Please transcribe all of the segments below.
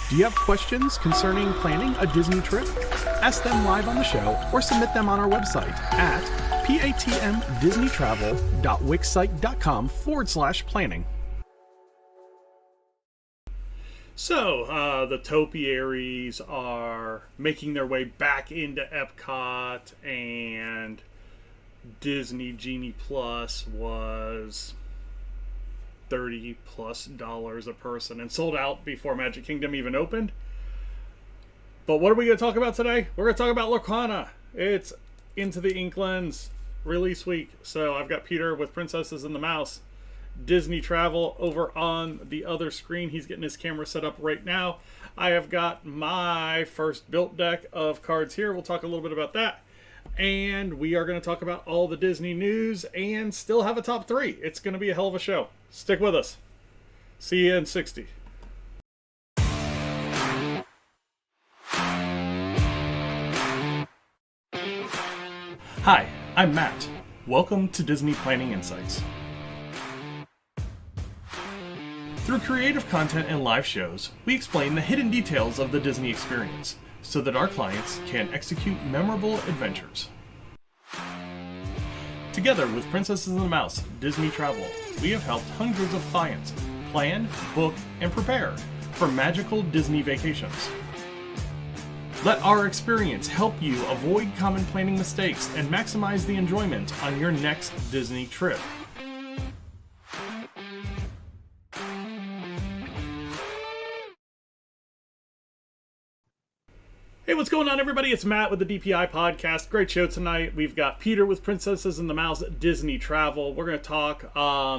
Do you have questions concerning planning a Disney trip? Ask them live on the show or submit them on our website at patmdisneytravel.wixsite.com/planning. So, the topiaries are making their way back into Epcot, and Disney Genie Plus was $30+ a person and sold out before Magic Kingdom even opened. But what are we going to talk about today? We're going to talk about Lorcana. It's Into the Inklands release week. So I've got Peter with Princesses and the Mouse. Disney Travel over on the other screen. He's getting his camera set up right now. I have got my first built deck of cards here. We'll talk a little bit about that. And we are going to talk about all the Disney news and still have a top 3. It's going to be a hell of a show. Stick with us. See you in 60. Hi, I'm Matt. Welcome to Disney Planning Insights. Through creative content and live shows, we explain the hidden details of the Disney experience so that our clients can execute memorable adventures. Together with Princesses and the Mouse Disney Travel, we have helped hundreds of clients plan, book, and prepare for magical Disney vacations. Let our experience help you avoid common planning mistakes and maximize the enjoyment on your next Disney trip. Hey, what's going on, everybody? It's Matt with the DPI podcast. Great show tonight. We've got Peter with Princesses and the Mouse Disney Travel. We're going to talk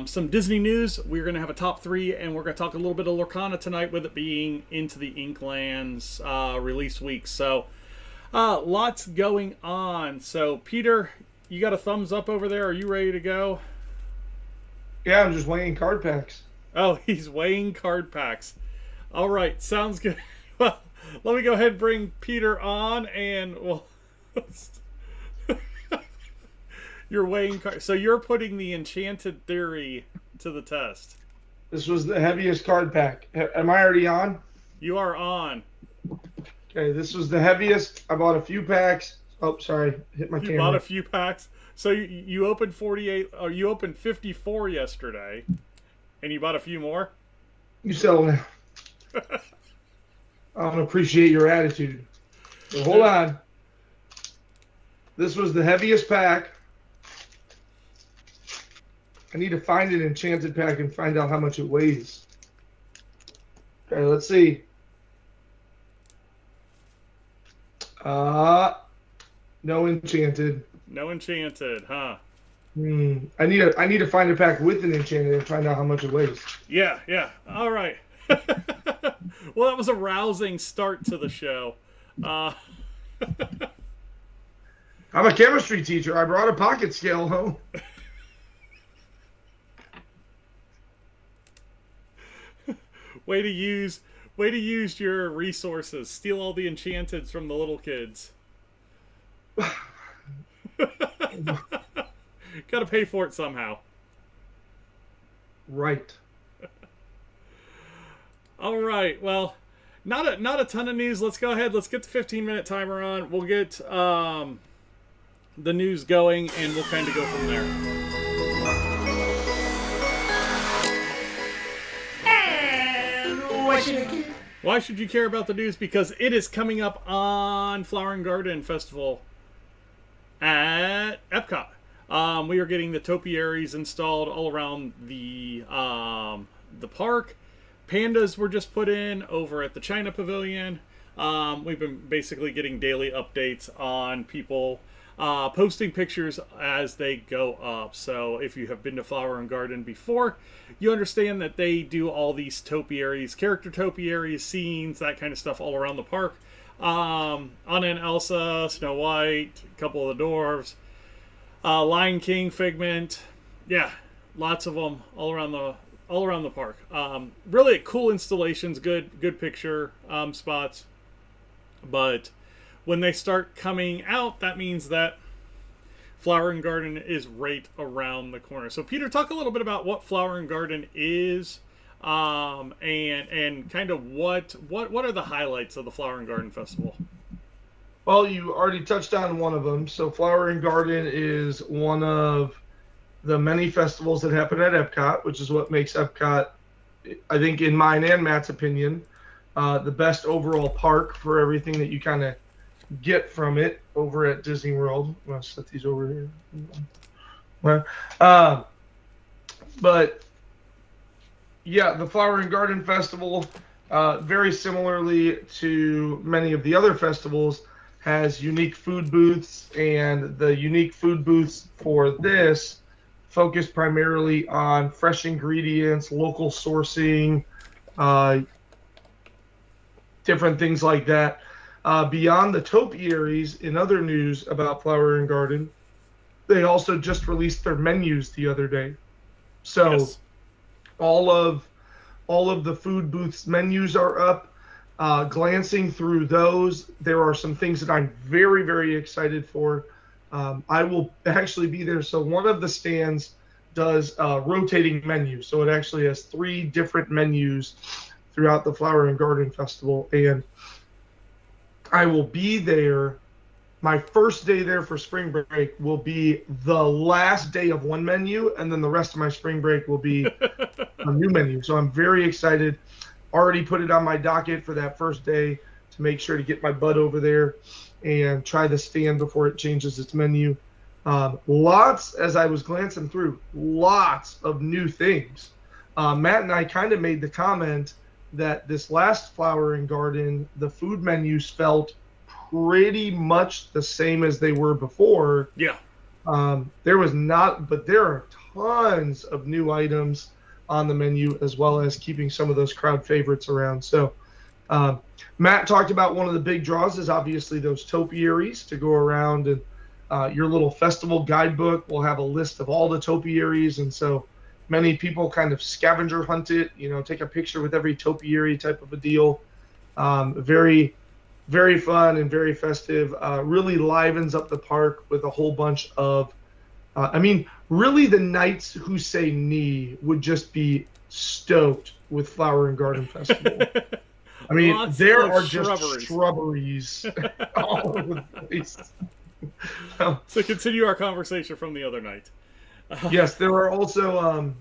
some Disney news. We're going to have a top 3, and we're going to talk a little bit of Lorcana tonight, with it being Into the Inklands release week. So, lots going on. So, Peter, you got a thumbs up over there? Are you ready to go? Yeah, I'm just weighing card packs. Oh, he's weighing card packs. All right, sounds good. Well, let me go ahead and bring Peter on, and well, you're weighing cards. So you're putting the Enchanted Theory to the test. This was the heaviest card pack. Am I already on? You are on. Okay, this was the heaviest. I bought a few packs. Oh, sorry, hit my camera. You bought a few packs. So you opened 48, or you opened 54 yesterday, and you bought a few more? You settle now. I don't appreciate your attitude. So hold on. This was the heaviest pack. I need to find an enchanted pack and find out how much it weighs. Okay, let's see. No enchanted. No enchanted, huh? I need to find a pack with an enchanted and find out how much it weighs. Yeah. All right. Well, that was a rousing start to the show. I'm a chemistry teacher. I brought a pocket scale home. Way to use your resources. Steal all the enchanteds from the little kids. Gotta pay for it somehow. Right. All right. Well, not a ton of news. Let's go ahead. Let's get the 15-minute timer on. We'll get the news going, and we'll kind of go from there. And why should you care about the news? Because it is coming up on Flower and Garden Festival at Epcot. We are getting the topiaries installed all around the park. Pandas were just put in over at the China Pavilion. We've been basically getting daily updates on people posting pictures as they go up. So if you have been to Flower and Garden before, you understand that they do all these topiaries, character topiaries, scenes, that kind of stuff all around the park. Anna and Elsa, Snow White, a couple of the dwarves, Lion King, Figment. Yeah, lots of them all around the park. Really cool installations, good picture spots. But when they start coming out, that means that Flower and Garden is right around the corner. So Peter, talk a little bit about what Flower and Garden is, and kind of what are the highlights of the Flower and Garden Festival? Well, you already touched on one of them. So Flower and Garden is one of the many festivals that happen at Epcot, which is what makes Epcot, I think, in mine and Matt's opinion, the best overall park for everything that you kind of get from it over at Disney World. I'm gonna set these over here. Well, but yeah, the Flower and Garden Festival, very similarly to many of the other festivals, has unique food booths, and the unique food booths for this focus primarily on fresh ingredients, local sourcing, different things like that. Beyond the topiaries, in other news about Flower and Garden, they also just released their menus the other day. So Yes. all of the food booths menus are up. Glancing through those, there are some things that I'm very, very excited for. I will actually be there. So one of the stands does rotating menus. So it actually has 3 different menus throughout the Flower and Garden Festival. And I will be there. My first day there for spring break will be the last day of one menu, and then the rest of my spring break will be a new menu. So I'm very excited. Already put it on my docket for that first day to make sure to get my butt over there and try the stand before it changes its menu. Lots, as I was glancing through, lots of new things. Matt and I kind of made the comment that this last Flower and Garden, the food menus felt pretty much the same as they were before. Yeah. There was not, but there are tons of new items on the menu, as well as keeping some of those crowd favorites around. So Matt talked about one of the big draws is obviously those topiaries to go around, and your little festival guidebook will have a list of all the topiaries. And so many people kind of scavenger hunt it, take a picture with every topiary type of a deal. Very, very fun and very festive. Really livens up the park with a whole bunch of, really the Knights Who Say Knee would just be stoked with Flower and Garden Festival. I mean, Lots there of are just shrubberies all over the place. So continue our conversation from the other night. Yes, there are also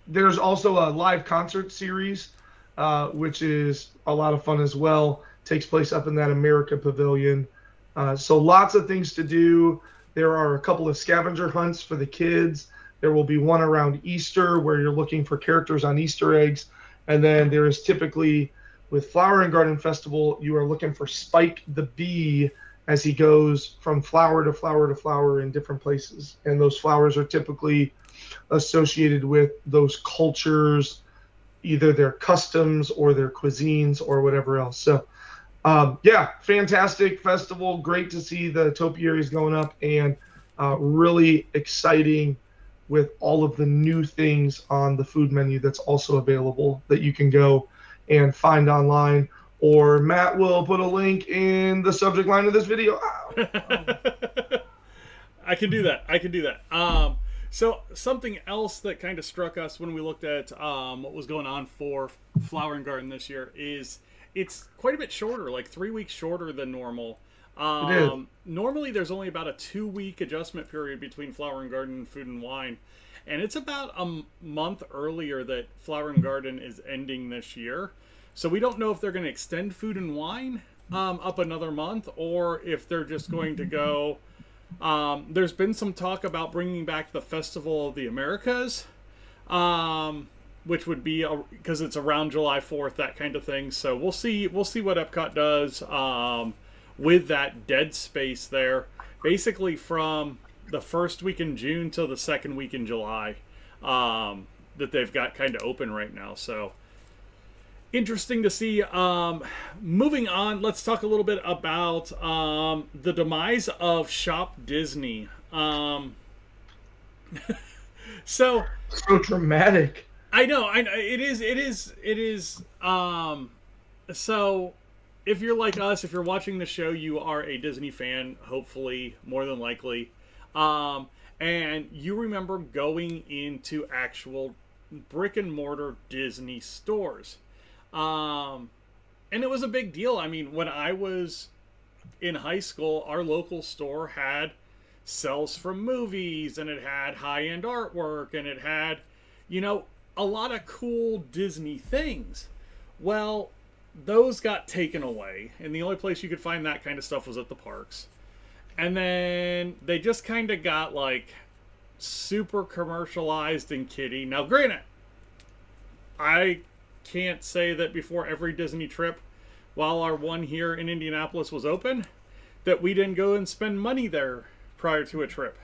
there's also a live concert series, which is a lot of fun as well. Takes place up in that America Pavilion. So lots of things to do. There are a couple of scavenger hunts for the kids. There will be one around Easter where you're looking for characters on Easter eggs. And then there is typically, with Flower and Garden Festival, you are looking for Spike the Bee as he goes from flower to flower to flower in different places. And those flowers are typically associated with those cultures, either their customs or their cuisines or whatever else. So fantastic festival. Great to see the topiaries going up, and really exciting with all of the new things on the food menu that's also available that you can go and find online. Or Matt will put a link in the subject line of this video. I can do that. So something else that kind of struck us when we looked at what was going on for Flower and Garden this year is it's quite a bit shorter, like 3 weeks shorter than normal. It is. Normally there's only about a 2-week adjustment period between Flower and Garden and Food and Wine. And it's about a month earlier that Flower and Garden is ending this year. So we don't know if they're going to extend Food and Wine up another month, or if they're just going to go. There's been some talk about bringing back the Festival of the Americas, which would be because it's around July 4th, that kind of thing. So we'll see what Epcot does with that dead space there, basically from the first week in June till the second week in July, that they've got kind of open right now. So interesting to see. Moving on, let's talk a little bit about the demise of Shop Disney. So dramatic. I know. It is. So if you're like us, if you're watching the show, you are a Disney fan, hopefully, more than likely. And you remember going into actual brick and mortar Disney stores. And it was a big deal. I mean, when I was in high school, our local store had sales from movies, and it had high-end artwork, and it had, a lot of cool Disney things. Well, those got taken away, and the only place you could find that kind of stuff was at the parks. And then they just kind of got like super commercialized and kiddie. Now, granted, I can't say that before every Disney trip, while our one here in Indianapolis was open, that we didn't go and spend money there prior to a trip.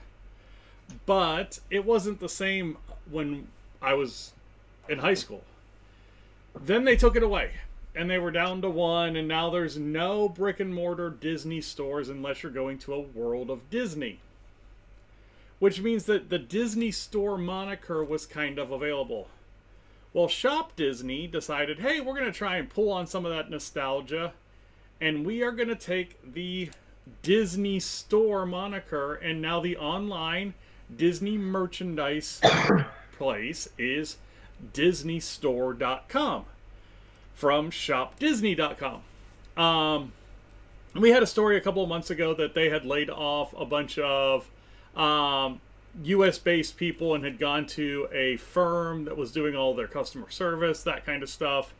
But it wasn't the same when I was in high school. Then they took it away, and they were down to one, and now there's no brick and mortar Disney stores unless you're going to a World of Disney. Which means that the Disney Store moniker was kind of available. Well, Shop Disney decided, hey, we're going to try and pull on some of that nostalgia, and we are going to take the Disney Store moniker, and now the online Disney merchandise place is DisneyStore.com from ShopDisney.com. We had a story a couple of months ago that they had laid off a bunch of US-based people and had gone to a firm that was doing all their customer service, that kind of stuff.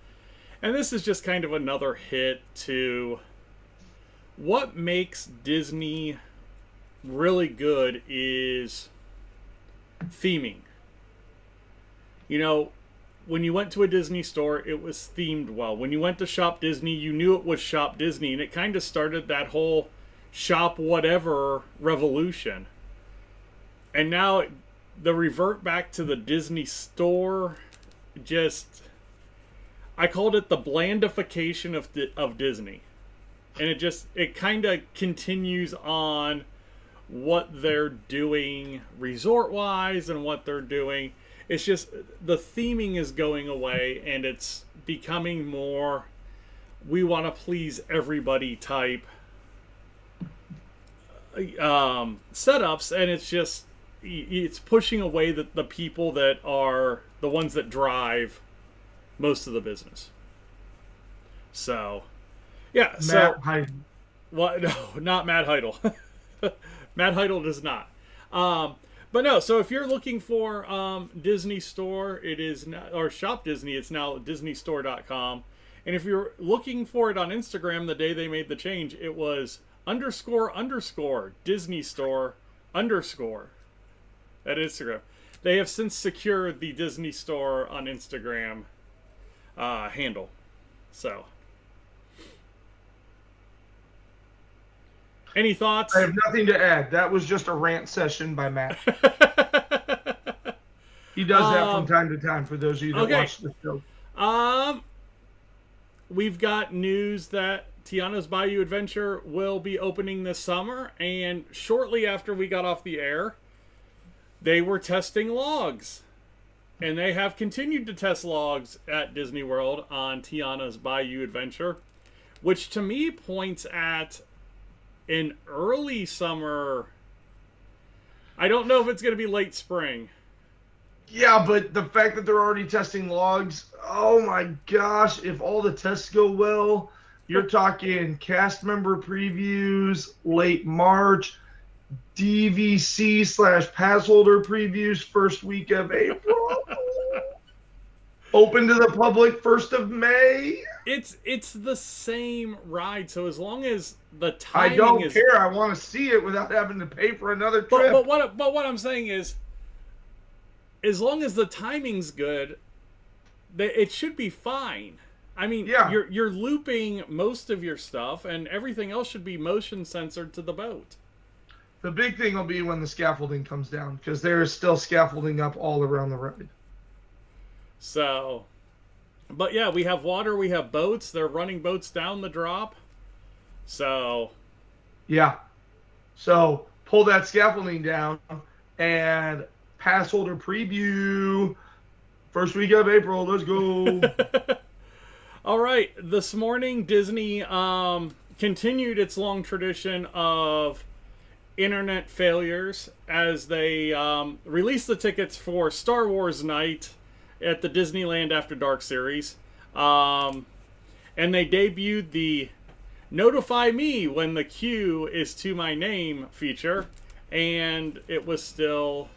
And this is just kind of another hit to what makes Disney really good is theming. When you went to a Disney store, it was themed well. When you went to Shop Disney, you knew it was Shop Disney, and it kind of started that whole shop whatever revolution. And now the revert back to the Disney Store, I called it the blandification of Disney. And it kind of continues on what they're doing resort-wise and what they're doing. It's just the theming is going away, and it's becoming more we want to please everybody type setups, and it's pushing away the people that are the ones that drive most of the business. So, yeah. Matt Heidel. What? No, not Matt Heidel. Matt Heidel does not. But no, so if you're looking for Disney Store, it is or Shop Disney, it's now DisneyStore.com. And if you're looking for it on Instagram, the day they made the change, it was _ Disney Store _ at Instagram. They have since secured the Disney Store on Instagram handle. So, any thoughts? I have nothing to add. That was just a rant session by Matt. He does that from time to time for those of you that watch the show. We've got news that Tiana's Bayou Adventure will be opening this summer, and shortly after we got off the air, they were testing logs. And they have continued to test logs at Disney World on Tiana's Bayou Adventure, which to me points at an early summer. I don't know if it's going to be late spring. Yeah, but the fact that they're already testing logs, oh my gosh, if all the tests go well, you're talking cast member previews, late March, DVC/pass holder previews, first week of April. Open to the public 1st of May. It's the same ride, so as long as the timing I don't care. I want to see it without having to pay for another trip. But what I'm saying is, as long as the timing's good, it should be fine. I mean, yeah. You're looping most of your stuff, and everything else should be motion censored to the boat. The big thing will be when the scaffolding comes down, because there is still scaffolding up all around the ride. So, but yeah, we have water, we have boats. They're running boats down the drop. So, yeah. So pull that scaffolding down and pass holder preview. First week of April. Let's go. All right. This morning, Disney continued its long tradition of internet failures as they released the tickets for Star Wars Night at the Disneyland After Dark series. And they debuted the Notify Me When the Queue Is to My Name feature. And it was still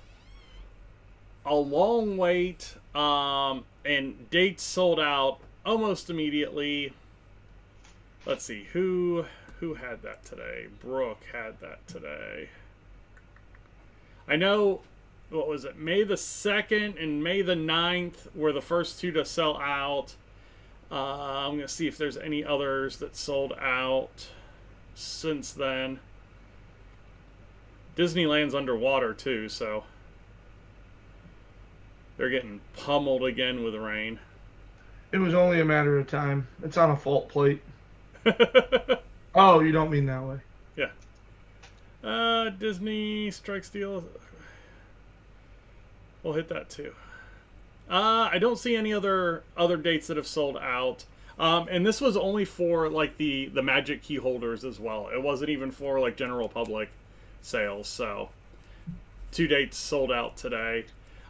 a long wait. And dates sold out almost immediately. Let's see, who had that today? Brooke had that today. I know, what was it? May the 2nd and May the 9th were the first two to sell out. I'm going to see if there's any others that sold out since then. Disneyland's underwater too, so they're getting pummeled again with rain. It was only a matter of time. It's on a fault plate. Oh, you don't mean that way. Yeah. Disney strikes deal. We'll hit that too. I don't see any other dates that have sold out. And this was only for like the Magic key holders as well. It wasn't even for like general public sales. So 2 dates sold out today.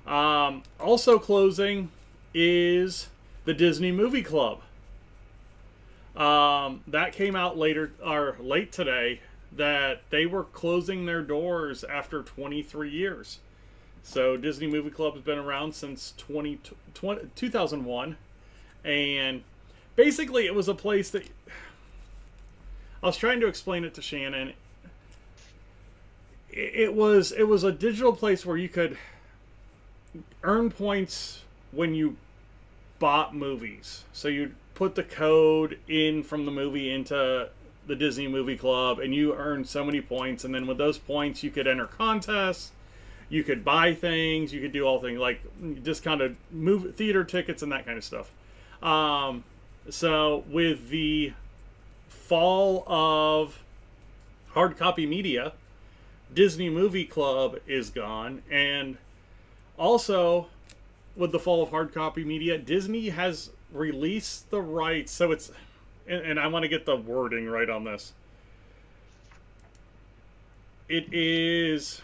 Also closing is the Disney Movie Club. That came out late today, that they were closing their doors after 23 years. So Disney Movie Club has been around since 2001. And basically it was a place that... I was trying to explain it to Shannon. It was a digital place where you could earn points when you bought movies. So you'd put the code in from the movie into the Disney Movie Club, and you earn so many points, and then with those points you could enter contests, you could buy things, you could do all things like discounted theater tickets and that kind of stuff. So with the fall of hard copy media, Disney Movie Club is gone, and also with the fall of hard copy media, Disney has released the rights. So it's, and I want to get the wording right on this. It is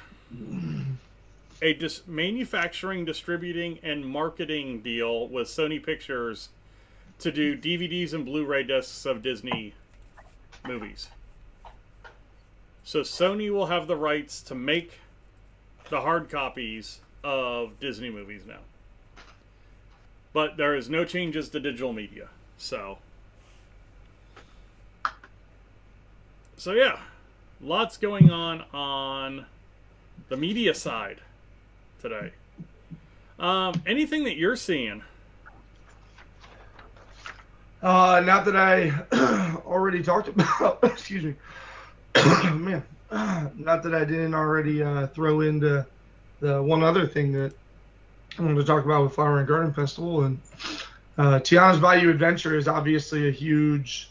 a manufacturing, distributing, and marketing deal with Sony Pictures to do DVDs and Blu-ray discs of Disney movies. So Sony will have the rights to make the hard copies of Disney movies now. But there is no changes to digital media. So yeah, lots going on the media side today. Anything that you're seeing? Not that I already talked about. Excuse me. Man, not that I didn't already throw into the one other thing that I wanted to talk about with Flower and Garden Festival. And Tiana's Bayou Adventure is obviously a huge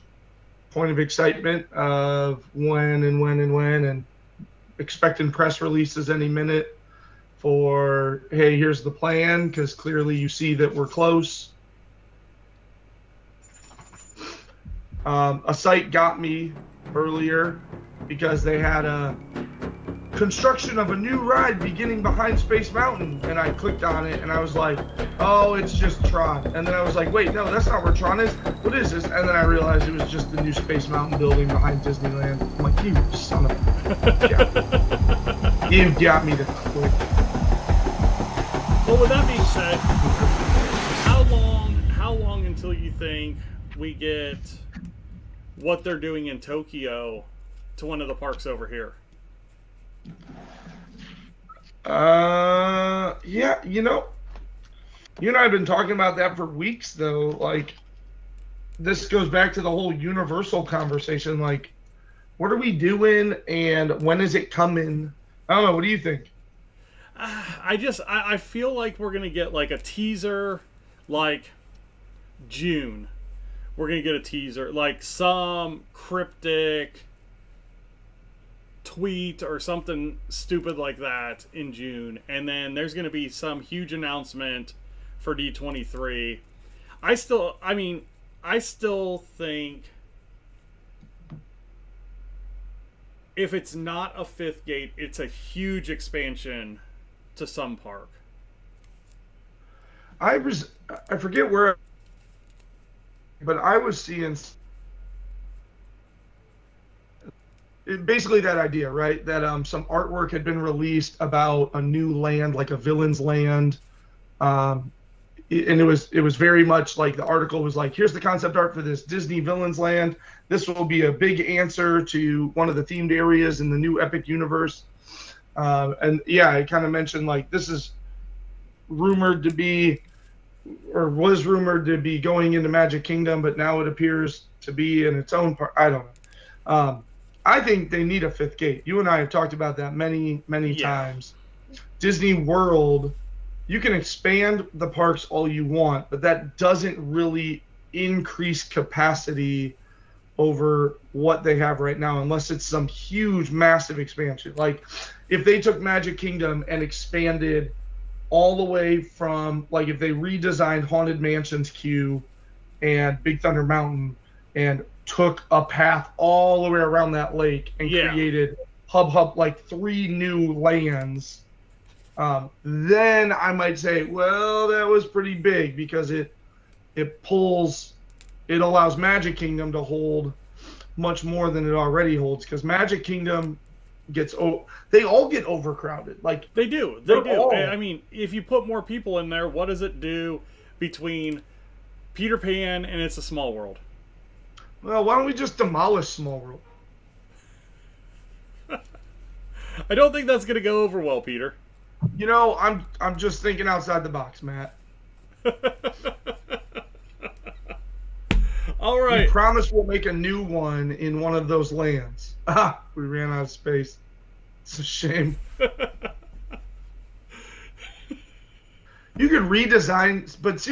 point of excitement of when, and expecting press releases any minute for, hey, here's the plan, because clearly you see that we're close. A site got me earlier because they had a construction of a new ride beginning behind Space Mountain, and I clicked on it and I was like, oh, it's just Tron. And then I was like, wait, no, that's not where Tron is. What is this? And then I realized it was just the new Space Mountain building behind Disneyland. I'm like, you son of a... You got me to click. Well, with that being said, how long until you think we get what they're doing in Tokyo to one of the parks over here? Yeah, you and I have been talking about that for weeks, though. Like, this goes back to the whole Universal conversation. Like, what are we doing, and when is it coming? I don't know. What do you think? I feel like we're gonna get like a teaser, like June. We're gonna get a teaser, like some cryptic tweet or something stupid like that in June, and then there's going to be some huge announcement for D23. I still think if it's not a fifth gate, it's a huge expansion to some park. I forget where, but I was seeing basically that idea, right? That some artwork had been released about a new land, like a villain's land, and it was very much like the article was like, here's the concept art for this Disney villain's land. This will be a big answer to one of the themed areas in the new Epic universe. And yeah, I kind of mentioned like this is rumored to be, or was rumored to be going into Magic Kingdom, but now it appears to be in its own part. I don't know. I think they need a fifth gate. You and I have talked about that many times. Disney World, you can expand the parks all you want, but that doesn't really increase capacity over what they have right now, unless it's some huge, massive expansion. Like if they took Magic Kingdom and expanded all the way from, like if they redesigned Haunted Mansion's queue and Big Thunder Mountain and took a path all the way around that lake and created hub like 3 new lands, then I might say, well, that was pretty big, because it allows Magic Kingdom to hold much more than it already holds, because Magic Kingdom they all get overcrowded. Like they do. I mean, if you put more people in there, what does it do between Peter Pan and It's a Small World? Well, why don't we just demolish Small World? I don't think that's going to go over well, Peter. You know, I'm just thinking outside the box, Matt. All right. We promise we'll make a new one in one of those lands. Ah, we ran out of space. It's a shame. You could redesign, but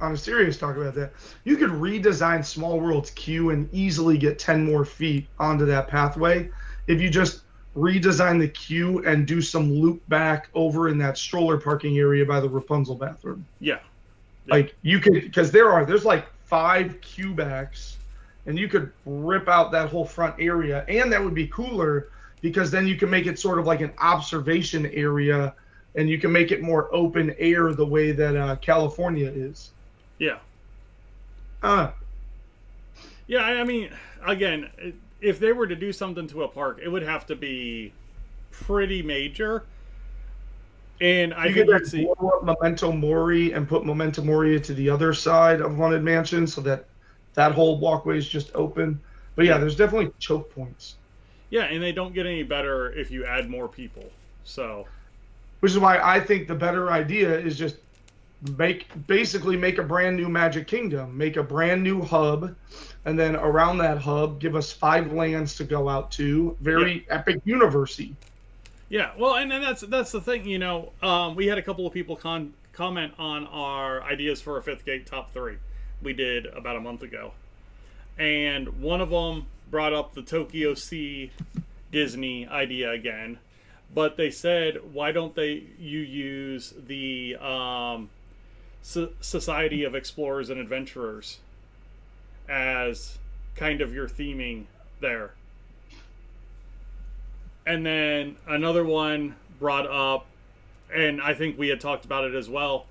on a serious talk about that, you could redesign Small World's queue and easily get 10 more feet onto that pathway if you just redesign the queue and do some loop back over in that stroller parking area by the Rapunzel bathroom. Yeah. Like you could, because there's like 5 queue backs, and you could rip out that whole front area, and that would be cooler because then you can make it sort of like an observation area, and you can make it more open air the way that California is. Yeah. Yeah, I mean, again, if they were to do something to a park, it would have to be pretty major. And I think you'd see blow up Memento Mori and put Memento Mori to the other side of Haunted Mansion so that whole walkway is just open. But yeah, there's definitely choke points. Yeah, and they don't get any better if you add more people. So, which is why I think the better idea is just basically make a brand new Magic Kingdom, make a brand new hub, and then around that hub, give us 5 lands to go out to. Very Epic Universe-y. Yeah, well, and that's the thing, you know. We had a couple of people comment on our ideas for a 5th gate top 3 we did about a month ago, and one of them brought up the Tokyo Sea Disney idea again, but they said, why don't you use the Society of Explorers and Adventurers as kind of your theming there. And then another one brought up, and I think we had talked about it as well,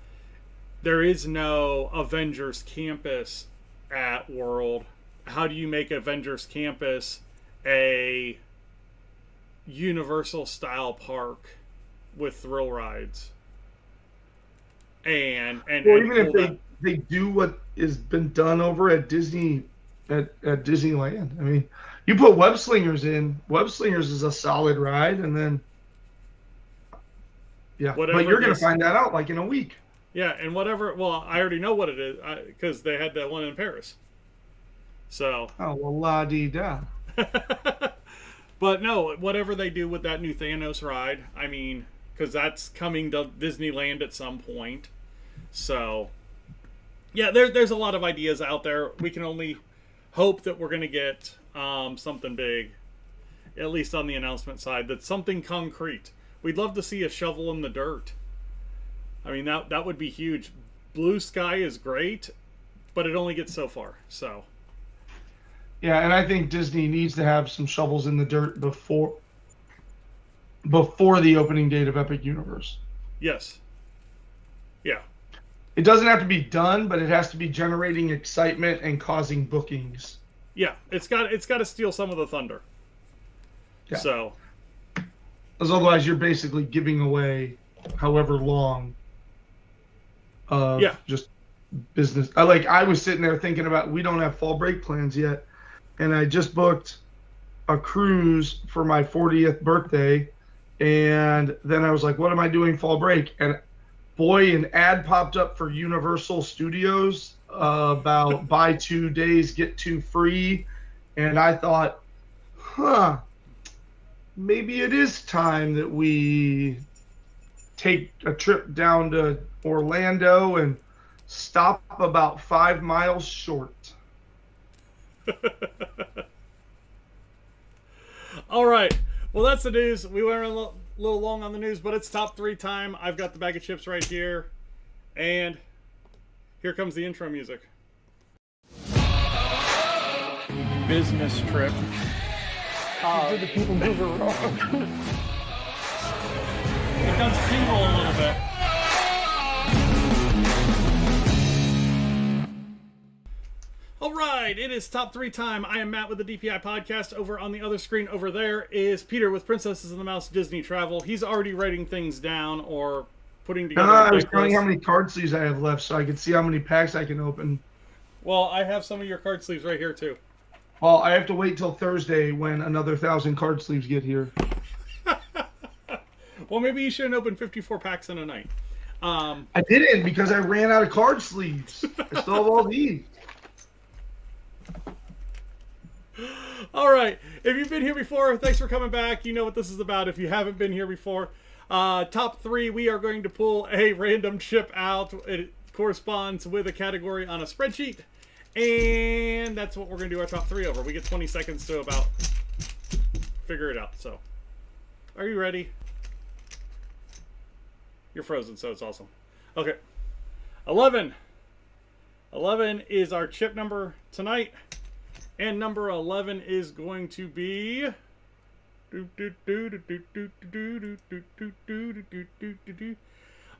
there is no Avengers Campus at World. How do you make Avengers Campus a Universal style park with thrill rides? And even if they do what has been done over at Disney at Disneyland. I mean, you put Web Slingers in. Web Slingers is a solid ride, and then but you're going to find that out like in a week. Yeah, and whatever. Well, I already know what it is because they had that one in Paris. So. Oh well, la di da. But no, whatever they do with that new Thanos ride, I mean, because that's coming to Disneyland at some point. So, yeah, there's a lot of ideas out there. We can only hope that we're going to get something big, at least on the announcement side. That's something concrete. We'd love to see a shovel in the dirt. I mean, that would be huge. Blue Sky is great, but it only gets so far. So. Yeah, and I think Disney needs to have some shovels in the dirt before the opening date of Epic Universe. Yes. Yeah. it doesn't have to be done, but it has to be generating excitement and causing bookings. Yeah, it's got to steal some of the thunder. Yeah. So, because otherwise you're basically giving away however long of just business. I was sitting there thinking about, we don't have fall break plans yet, and I just booked a cruise for my 40th birthday, and then I was like, what am I doing fall break? And boy, an ad popped up for Universal Studios about buy 2 days, get 2 free. And I thought, maybe it is time that we take a trip down to Orlando and stop about 5 miles short. All right. Well, that's the news. We went a little long on the news, but it's top 3 time. I've got the bag of chips right here. And here comes the intro music. Business trip. Did the people move around? It does tingle a little bit. All right, it is top 3 time. I am Matt with the DPI podcast. Over on the other screen over there is Peter with Princesses and the Mouse Disney Travel. He's already writing things down or putting together. I was counting how many card sleeves I have left so I could see how many packs I can open. Well, I have some of your card sleeves right here too. Well, I have to wait till Thursday when another 1,000 card sleeves get here. Well, maybe you shouldn't open 54 packs in a night. I didn't because I ran out of card sleeves. I still have all these. All right. If you've been here before, thanks for coming back. You know what this is about. If you haven't been here before, top 3, we are going to pull a random chip out. It corresponds with a category on a spreadsheet. And that's what we're going to do our top 3 over. We get 20 seconds to about figure it out. So, are you ready? You're frozen, so it's awesome. Okay. 11. 11 is our chip number tonight. And number 11 is going to be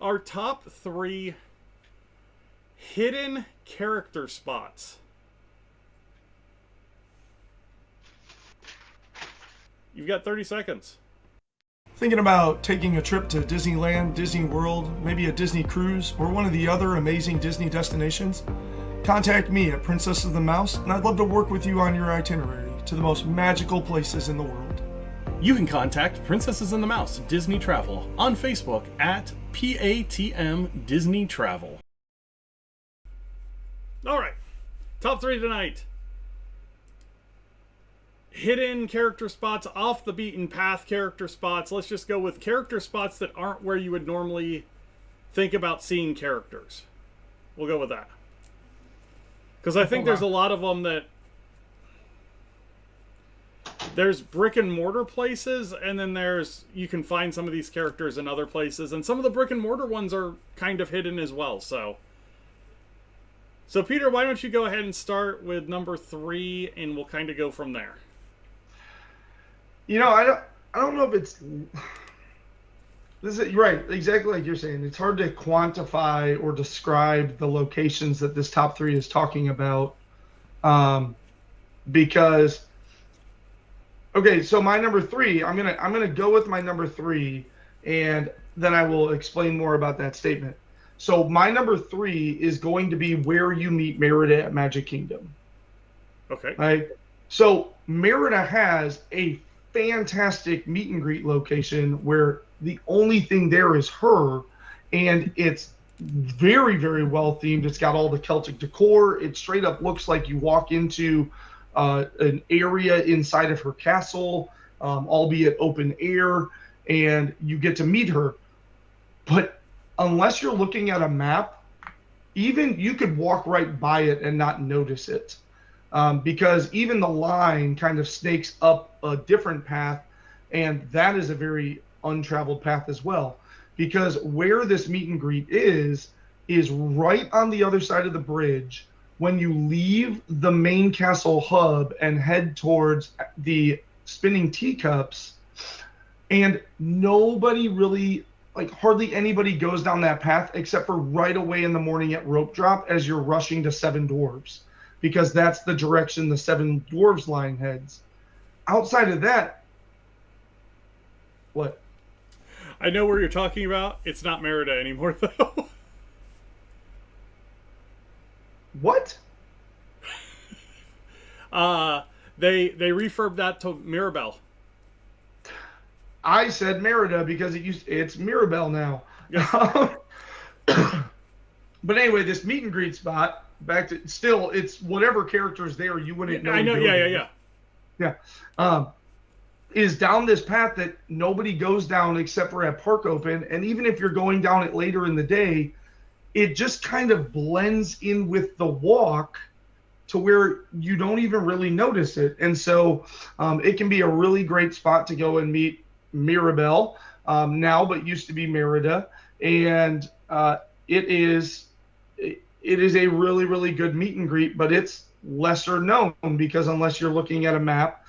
our top 3 hidden character spots. You've got 30 seconds. Thinking about taking a trip to Disneyland, Disney World, maybe a Disney cruise, or one of the other amazing Disney destinations? Contact me at Princess of the Mouse, and I'd love to work with you on your itinerary to the most magical places in the world. You can contact Princesses and the Mouse Disney Travel on Facebook at PATM Disney Travel. All right, top 3 tonight. Hidden character spots, off the beaten path character spots. Let's just go with character spots that aren't where you would normally think about seeing characters. We'll go with that. Because I think there's a lot of them that there's brick and mortar places, and then you can find some of these characters in other places, and some of the brick and mortar ones are kind of hidden as well. So Peter, why don't you go ahead and start with number 3, and we'll kind of go from there. You know, I don't know if it's this is right, exactly like you're saying. It's hard to quantify or describe the locations that this top 3 is talking about, because okay, so my number 3, I'm gonna go with my number 3, and then I will explain more about that statement. So my number 3 is going to be where you meet Merida at Magic Kingdom. Okay. Right. So Merida has a fantastic meet and greet location where the only thing there is her, and it's very, very well themed. It's got all the Celtic decor. It straight up looks like you walk into an area inside of her castle, albeit open air, and you get to meet her. But unless you're looking at a map, even you could walk right by it and not notice it. Because even the line kind of snakes up a different path, and that is a very untraveled path as well. Because where this meet and greet is right on the other side of the bridge when you leave the main castle hub and head towards the spinning teacups, and nobody really like hardly anybody goes down that path except for right away in the morning at rope drop as you're rushing to Seven Dwarves, because that's the direction the Seven Dwarves line heads. Outside of that, what? I know where you're talking about. It's not Merida anymore, though. What? They refurbed that to Mirabelle. I said Merida because it's Mirabelle now. Yes. But anyway, this meet and greet spot, back to still, it's whatever character's there you wouldn't know. I know. Yeah. Is down this path that nobody goes down except for at park open, and even if you're going down it later in the day, it just kind of blends in with the walk to where you don't even really notice it. And so it can be a really great spot to go and meet Mirabelle now, but used to be Merida. And it is a really, really good meet and greet, but it's lesser known because unless you're looking at a map,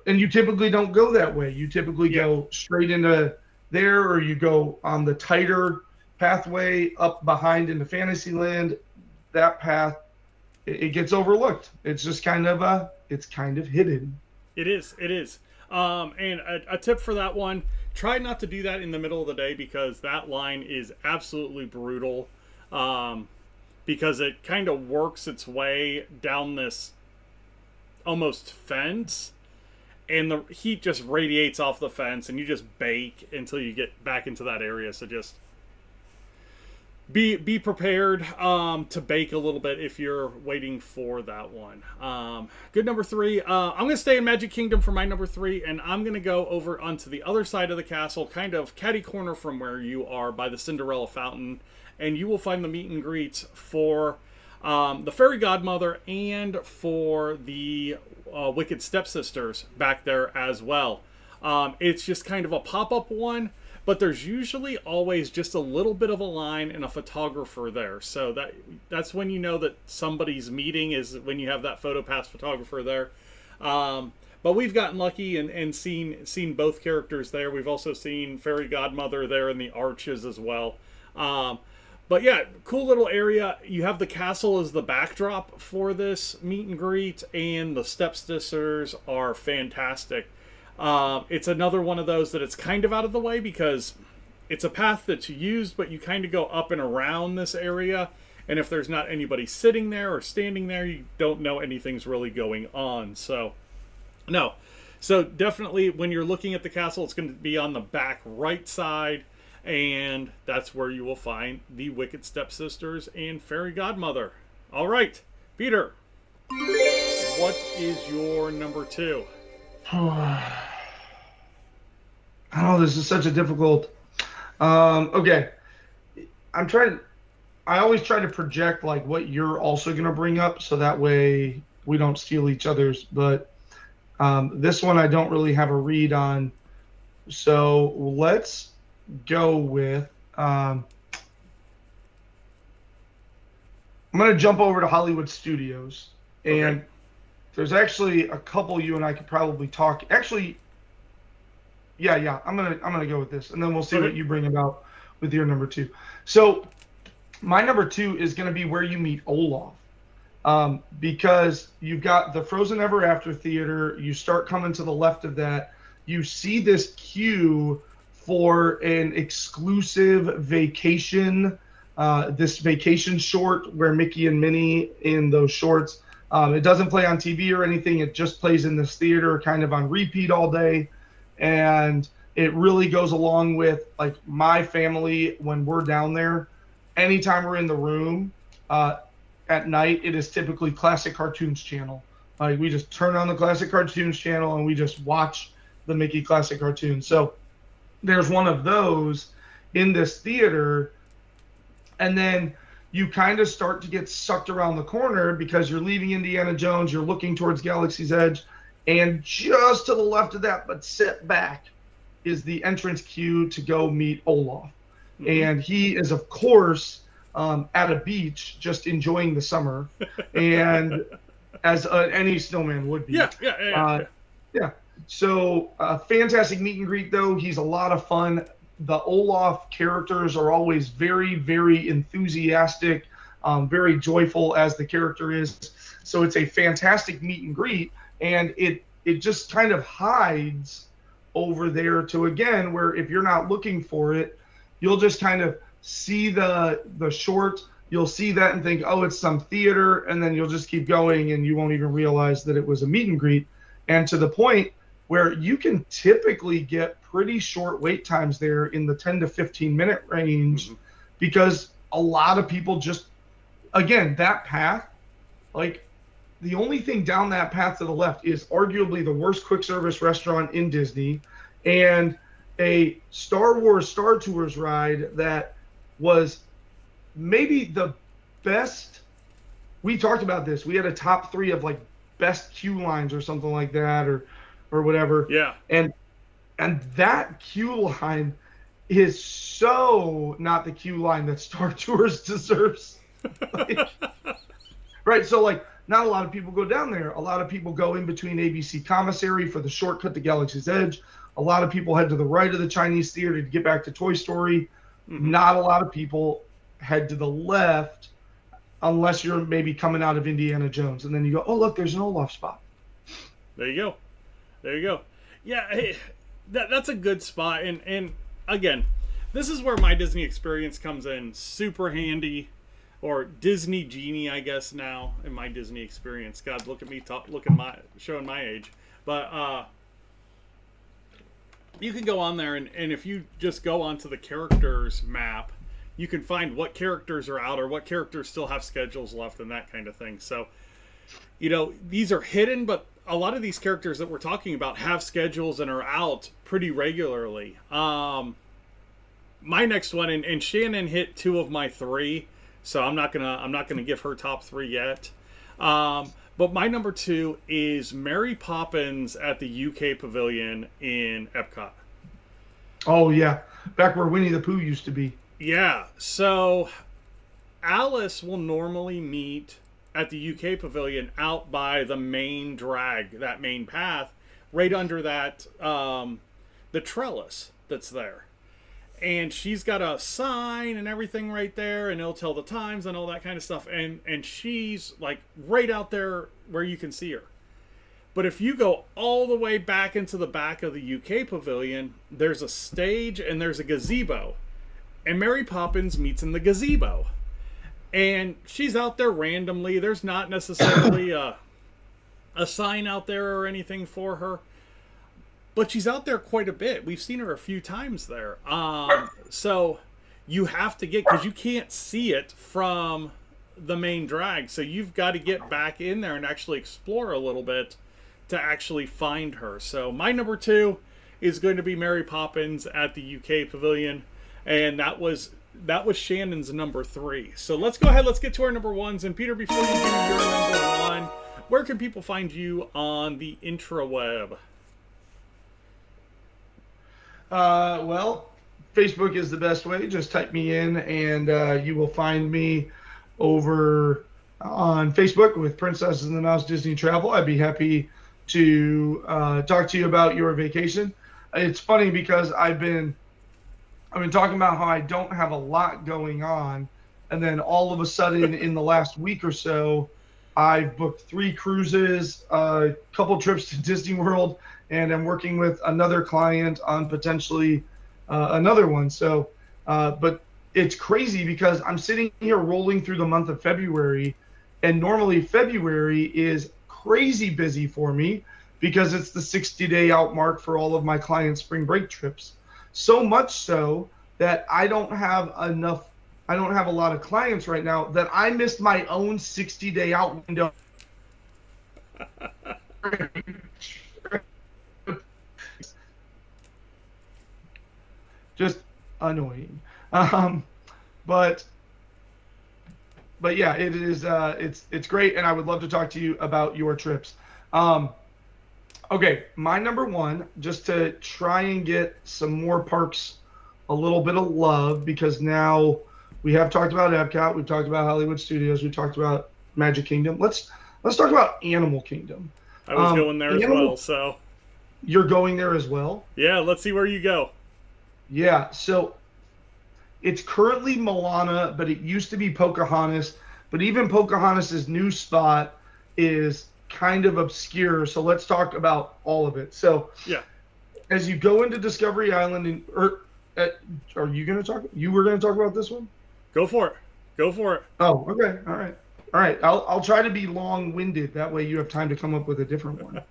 and you typically don't go that way. You typically go straight into there, or you go on the tighter pathway up behind into Fantasyland. That path, it gets overlooked. It's just kind of hidden. It is. And a tip for that one: try not to do that in the middle of the day because that line is absolutely brutal. Because it kind of works its way down this almost fence. And the heat just radiates off the fence, and you just bake until you get back into that area. So just be prepared to bake a little bit if you're waiting for that one. Good number 3. I'm going to stay in Magic Kingdom for my number 3, and I'm going to go over onto the other side of the castle, kind of catty corner from where you are by the Cinderella Fountain, and you will find the meet and greets for the Fairy Godmother and for the Wicked Stepsisters back there as well. It's just kind of a pop-up one, but there's usually always just a little bit of a line and a photographer there. So that's when you know that somebody's meeting, is when you have that PhotoPass photographer there. But we've gotten lucky and seen both characters there. We've also seen Fairy Godmother there in the arches as well. But yeah, cool little area. You have the castle as the backdrop for this meet and greet, and the Stepsisters are fantastic. It's another one of those that it's kind of out of the way because it's a path that's used, but you kind of go up and around this area. And if there's not anybody sitting there or standing there, you don't know anything's really going on. So, no. So definitely when you're looking at the castle, it's going to be on the back right side. And that's where you will find the Wicked Stepsisters and Fairy Godmother. All right, Peter, what is your number 2? I don't know, this is such a difficult... okay. I always try to project like what you're also going to bring up so that way we don't steal each other's. But this one I don't really have a read on. So let's go with I'm going to jump over to Hollywood Studios, and okay. There's actually a couple you and I could probably talk. Actually, yeah, I'm gonna go with this, and then we'll see what you bring about with your number 2. So my number 2 is going to be where you meet Olaf, because you've got the Frozen Ever After Theater. You start coming to the left of that, you see this queue for an exclusive vacation, this vacation short where Mickey and Minnie in those shorts. It doesn't play on TV or anything. It just plays in this theater kind of on repeat all day. And it really goes along with like my family when we're down there. Anytime we're in the room at night, it is typically Classic Cartoons channel. Like we just turn on the Classic Cartoons channel and we just watch the Mickey Classic Cartoons. So there's one of those in this theater, and then you kind of start to get sucked around the corner because you're leaving Indiana Jones, you're looking towards Galaxy's Edge, and just to the left of that, but set back, is the entrance queue to go meet Olaf. Mm-hmm. And he is, of course, at a beach, just enjoying the summer, and as any snowman would be. Yeah. So fantastic meet and greet, though. He's a lot of fun. the Olaf characters are always very, very enthusiastic, very joyful as the character is. So it's a fantastic meet and greet, and it just kind of hides over there to, again, where if you're not looking for it, you'll just kind of see the short, you'll see that and think, oh, it's some theater, and then you'll just keep going and you won't even realize that it was a meet and greet. And to the point where you can typically get pretty short wait times there in the 10 to 15 minute range, because a lot of people just, again, that path, like the only thing down that path to the left is arguably the worst quick service restaurant in Disney, and a Star Wars Star Tours ride that was maybe the best. We talked about this. We had a top 3 of like best queue lines or something like that, or whatever. Yeah. And that queue line is so not the queue line that Star Tours deserves. Like, right. So like, not a lot of people go down there. A lot of people go in between ABC Commissary for the shortcut to Galaxy's Edge. A lot of people head to the right of the Chinese Theater to get back to Toy Story. Not a lot of people head to the left unless you're maybe coming out of Indiana Jones. And then you go, oh, look, there's an Olaf spot. There you go. There you go. Yeah, hey, that's a good spot. And again, this is where my Disney experience comes in super handy. Or Disney Genie, I guess, now, in my Disney experience. God, look at me showing my age. But you can go on there, and if you just go onto the characters map, you can find what characters are out or what characters still have schedules left and that kind of thing. So, you know, these are hidden, but a lot of these characters that we're talking about have schedules and are out pretty regularly. My next one, and Shannon hit 2 of my 3. So I'm not gonna give her top 3 yet. But my number 2 is Mary Poppins at the UK Pavilion in Epcot. Oh yeah, back where Winnie the Pooh used to be. Yeah. So Alice will normally meet at the UK Pavilion out by the main drag, that main path, right under that the trellis that's there. And she's got a sign and everything right there, and it'll tell the times and all that kind of stuff. And she's like right out there where you can see her. But if you go all the way back into the back of the UK Pavilion, there's a stage and there's a gazebo. And Mary Poppins meets in the gazebo. And she's out there randomly. There's not necessarily a sign out there or anything for her. But she's out there quite a bit. We've seen her a few times there. So you have to get, because you can't see it from the main drag. So you've got to get back in there and actually explore a little bit to actually find her. So my number 2 is going to be Mary Poppins at the UK Pavilion. And that was Shannon's number 3. So let's go ahead. Let's get to our number 1s. And Peter, before you do your number 1, where can people find you on the intraweb? Well, Facebook is the best way. Just type me in, and you will find me over on Facebook with Princess and the Mouse Disney Travel. I'd be happy to talk to you about your vacation. It's funny because I've been talking about how I don't have a lot going on, and then all of a sudden in the last week or so, I've booked 3 cruises, a couple trips to Disney World, and I'm working with another client on potentially another one. So, but it's crazy because I'm sitting here rolling through the month of February, and normally February is crazy busy for me because it's the 60-day out mark for all of my clients' spring break trips. So much so that I don't have a lot of clients right now that I missed my own 60-day out window. Just annoying. But yeah, it is it's great, and I would love to talk to you about your trips. Okay, my number 1, just to try and get some more parks a little bit of love, because now we have talked about Epcot, we've talked about Hollywood Studios, we've talked about Magic Kingdom. Let's talk about Animal Kingdom. I was going there as well, so. You're going there as well? Yeah, let's see where you go. Yeah, so it's currently Moana, but it used to be Pocahontas. But even Pocahontas's new spot is kind of obscure. So let's talk about all of it. So Yeah. as you go into Discovery Island, are you going to talk? You were going to talk about this one? Go for it. Go for it. Oh, okay. All right. All right. I'll try to be long-winded. That way you have time to come up with a different one.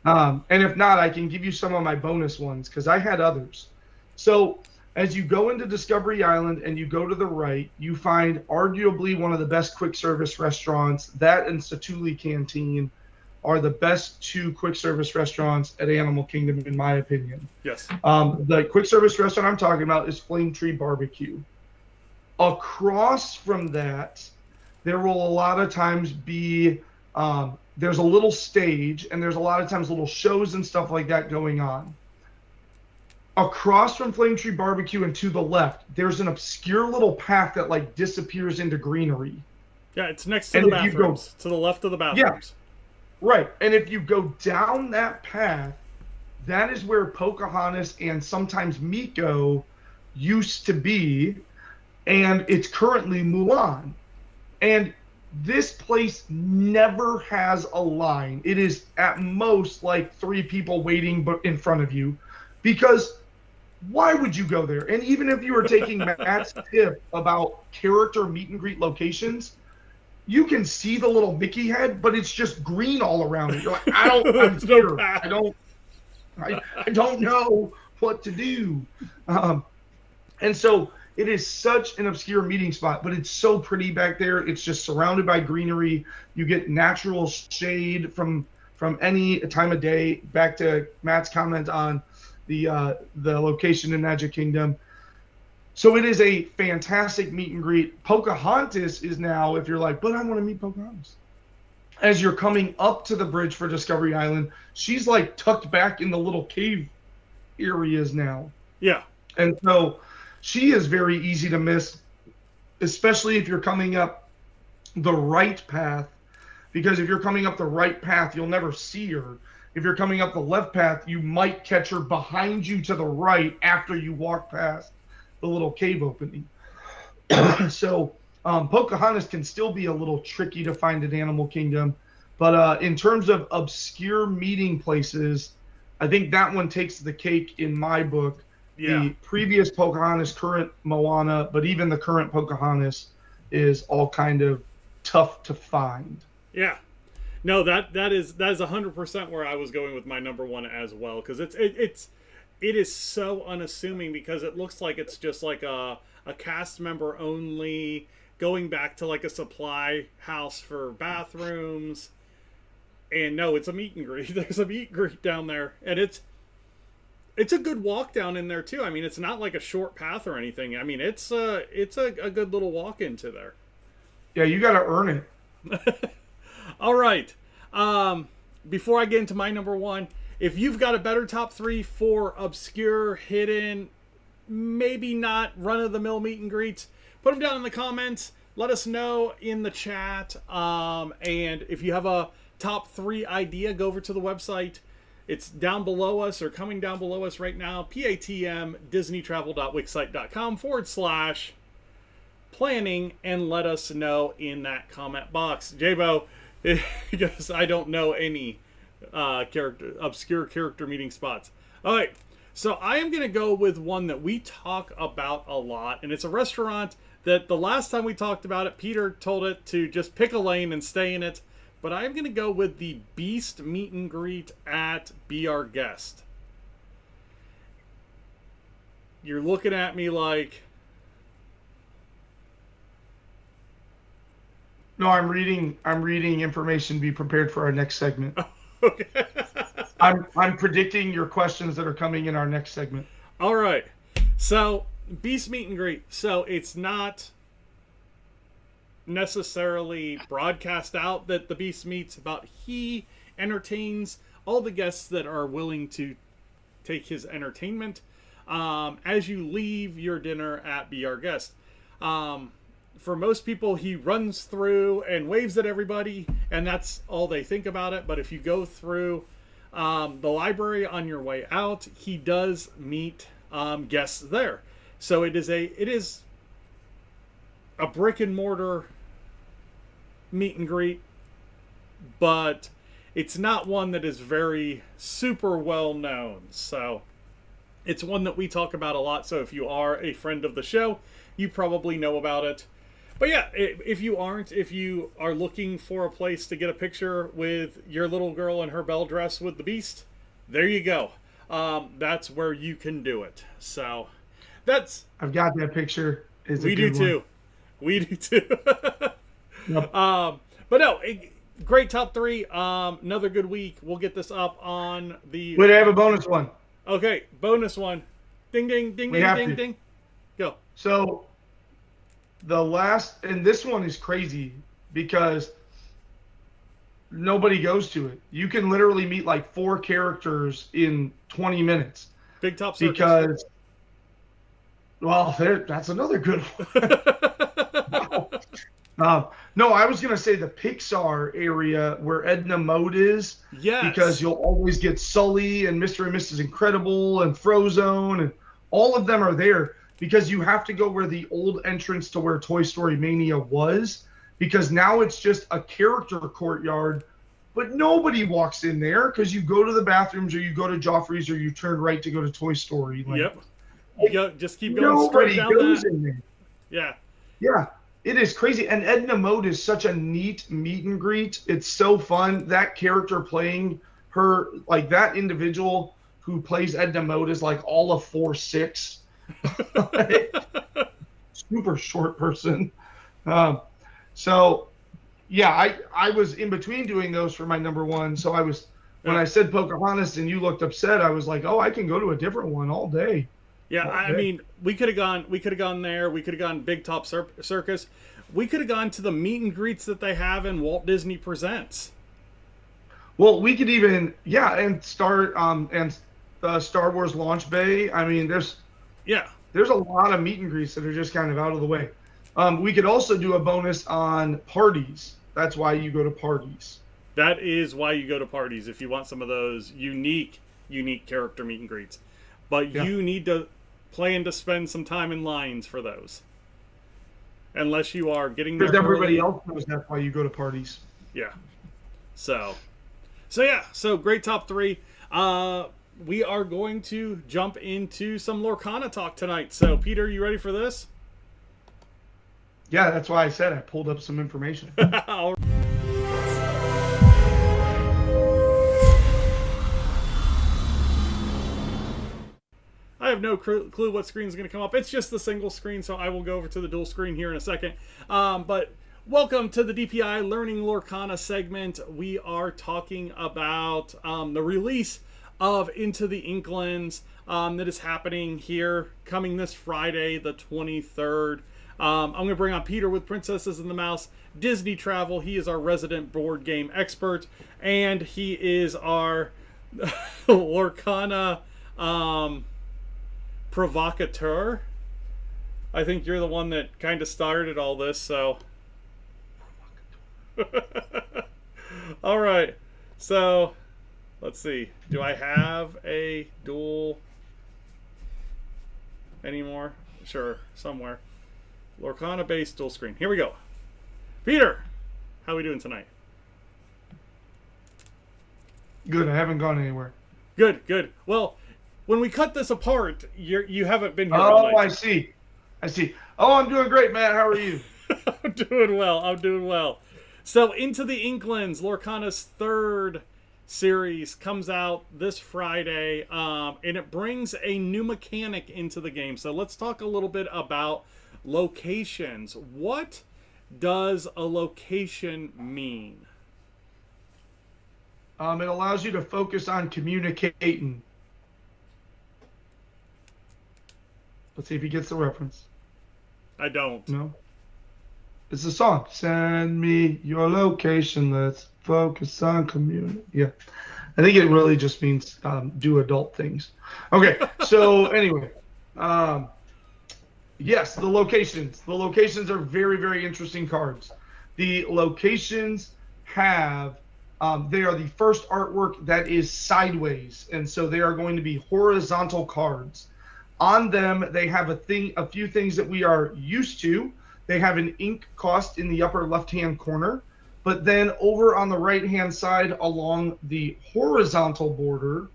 And if not, I can give you some of my bonus ones because I had others. So as you go into Discovery Island and you go to the right, you find arguably one of the best quick service restaurants. That and Satuli Canteen are the best two quick service restaurants at Animal Kingdom, in my opinion. Yes. The quick service restaurant I'm talking about is Flame Tree Barbecue. Across from that, there will a lot of times be there's a little stage, and there's a lot of times little shows and stuff like that going on. Across from Flame Tree Barbecue and to the left, there's an obscure little path that like disappears into greenery. Yeah, it's next to the bathrooms, to the left of the bathrooms. Yeah, right. And if you go down that path, that is where Pocahontas and sometimes Miko used to be, and it's currently Mulan. And this place never has a line. It is at most like 3 people waiting in front of you, because why would you go there? And even if you were taking Matt's tip about character meet and greet locations, you can see the little Mickey head, but it's just green all around it. You're like, I'm here. I don't know what to do. And so it is such an obscure meeting spot, but it's so pretty back there. It's just surrounded by greenery. You get natural shade from any time of day. Back to Matt's comment on the location in Magic Kingdom. So it is a fantastic meet and greet. Pocahontas is now, if you're like, but I want to meet Pocahontas. As you're coming up to the bridge for Discovery Island, she's like tucked back in the little cave areas now. Yeah. And so she is very easy to miss, especially if you're coming up the right path, because if you're coming up the right path, you'll never see her. If you're coming up the left path, you might catch her behind you to the right after you walk past the little cave opening. So Pocahontas can still be a little tricky to find at Animal Kingdom. But in terms of obscure meeting places, I think that one takes the cake in my book. Yeah. The previous Pocahontas, current Moana, but even the current Pocahontas is all kind of tough to find. Yeah. No, that is 100% where I was going with my number one as well, because it is so unassuming, because it looks like it's just like a cast member only, going back to like a supply house for bathrooms. And no, it's a meet and greet. There's a meet and greet down there, and it's a good walk down in there too. I mean, it's not like a short path or anything. I mean, it's a good little walk into there. Yeah, you got to earn it. All right. Before I get into my number one, if you've got a better top 3 for obscure, hidden, maybe not run-of-the-mill meet and greets, put them down in the comments. Let us know in the chat. And if you have a top 3 idea, go over to the website. It's down below us, or coming down below us right now, patmdisneytravel.wixsite.com/planning, and let us know in that comment box. Jabo, because I don't know any obscure character meeting spots. All right, so I am going to go with one that we talk about a lot, and it's a restaurant that the last time we talked about it, Peter told it to just pick a lane and stay in it. But I'm going to go with the Beast Meet and Greet at Be Our Guest. You're looking at me like... No, I'm reading information. Be prepared for our next segment. Okay. I'm predicting your questions that are coming in our next segment. All right. So, Beast Meet and Greet. So, it's not necessarily broadcast out that the Beast meets, but he entertains all the guests that are willing to take his entertainment as you leave your dinner at Be Our Guest. For most people, he runs through and waves at everybody, and that's all they think about it. But if you go through the library on your way out, he does meet guests there. So it is a brick and mortar meet and greet, but it's not one that is very super well known. So it's one that we talk about a lot. So if you are a friend of the show, you probably know about it. But yeah, if you aren't, if you are looking for a place to get a picture with your little girl in her bell dress with the Beast, there you go. That's where you can do it. So I've got that picture. We do too. We do too. Yep. But no, great top three. Another good week. We'll get this up on the. Wait, I have a bonus one. Okay, bonus one. Ding, ding, ding, ding, ding, ding. Go. So, and this one is crazy because nobody goes to it. You can literally meet like 4 characters in 20 minutes. Big Top Circus. Because, well, that's another good one. No, I was going to say the Pixar area where Edna Mode is. Yes. Because you'll always get Sully and Mr. and Mrs. Incredible and Frozone, and all of them are there because you have to go where the old entrance to where Toy Story Mania was, because now it's just a character courtyard, but nobody walks in there because you go to the bathrooms or you go to Joffrey's or you turn right to go to Toy Story. Yep. You go, just keep going straight down goes that. In there. Yeah. Yeah. It is crazy. And Edna Mode is such a neat meet and greet. It's so fun. That character playing her, like that individual who plays Edna Mode is like all of 4'6". Super short person. So, yeah, I was in between doing those for my number one. So when I said Pocahontas and you looked upset, I was like, oh, I can go to a different one all day. Yeah, I mean, we could have gone there. We could have gone Big Top Circus. We could have gone to the meet and greets that they have in Walt Disney Presents. Well, we could even, and Star Wars Launch Bay. I mean, there's a lot of meet and greets that are just kind of out of the way. We could also do a bonus on parties. That's why you go to parties. That is why you go to parties, if you want some of those unique character meet and greets. But you need to plan to spend some time in lines for those. Unless you are getting there because everybody early. else knows that's why you go to parties. Yeah. So great top three. We are going to jump into some Lorcana talk tonight. So, Peter, you ready for this? Yeah, that's why I said I pulled up some information. All right. I have no clue what screen is going to come up. It's just the single screen, so I will go over to the dual screen here in a second. But welcome to the DPI Learning Lorcana segment. We are talking about the release of Into the Inklands that is happening here, coming this Friday, the 23rd. I'm going to bring on Peter with Princesses and the Mouse, Disney Travel. He is our resident board game expert, and he is our Lorcana provocateur. I think you're the one that kind of started all this, so. All right. So, let's see. Do I have a dual anymore? Sure, somewhere. Lorcana based dual screen. Here we go. Peter, how are we doing tonight? Good. I haven't gone anywhere. Good. Well, when we cut this apart, you haven't been here all night. Oh, I see. Oh, I'm doing great, Matt. How are you? I'm doing well. So, Into the Inklands, Lorcana's third series, comes out this Friday, and it brings a new mechanic into the game. So, let's talk a little bit about locations. What does a location mean? It allows you to focus on communicating. Let's see if he gets the reference. I don't. No. It's a song. Send me your location. Let's focus on community. Yeah. I think it really just means do adult things. Okay. So anyway, yes, the locations. The locations are very, very interesting cards. The locations have, they are the first artwork that is sideways. And so they are going to be horizontal cards. On them, they have a few things that we are used to. They have an ink cost in the upper left-hand corner, but then over on the right-hand side along the horizontal border,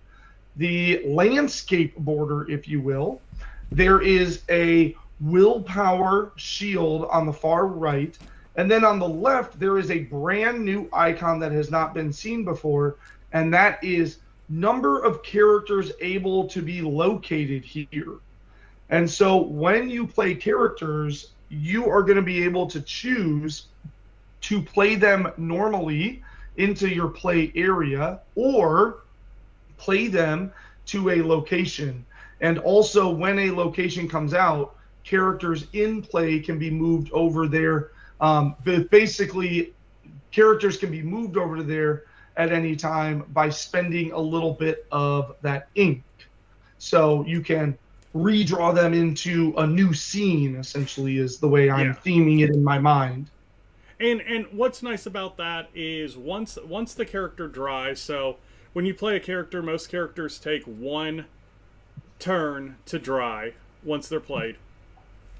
the landscape border, if you will, there is a willpower shield on the far right. And then on the left, there is a brand new icon that has not been seen before, and that is number of characters able to be located here. And so when you play characters, you are going to be able to choose to play them normally into your play area or play them to a location. And also when a location comes out, characters in play can be moved over there. But basically, characters can be moved over to there at any time by spending a little bit of that ink. So you can redraw them into a new scene, essentially, is the way I'm theming it in my mind. And what's nice about that is once the character dries, so when you play a character, most characters take 1 turn to dry once they're played.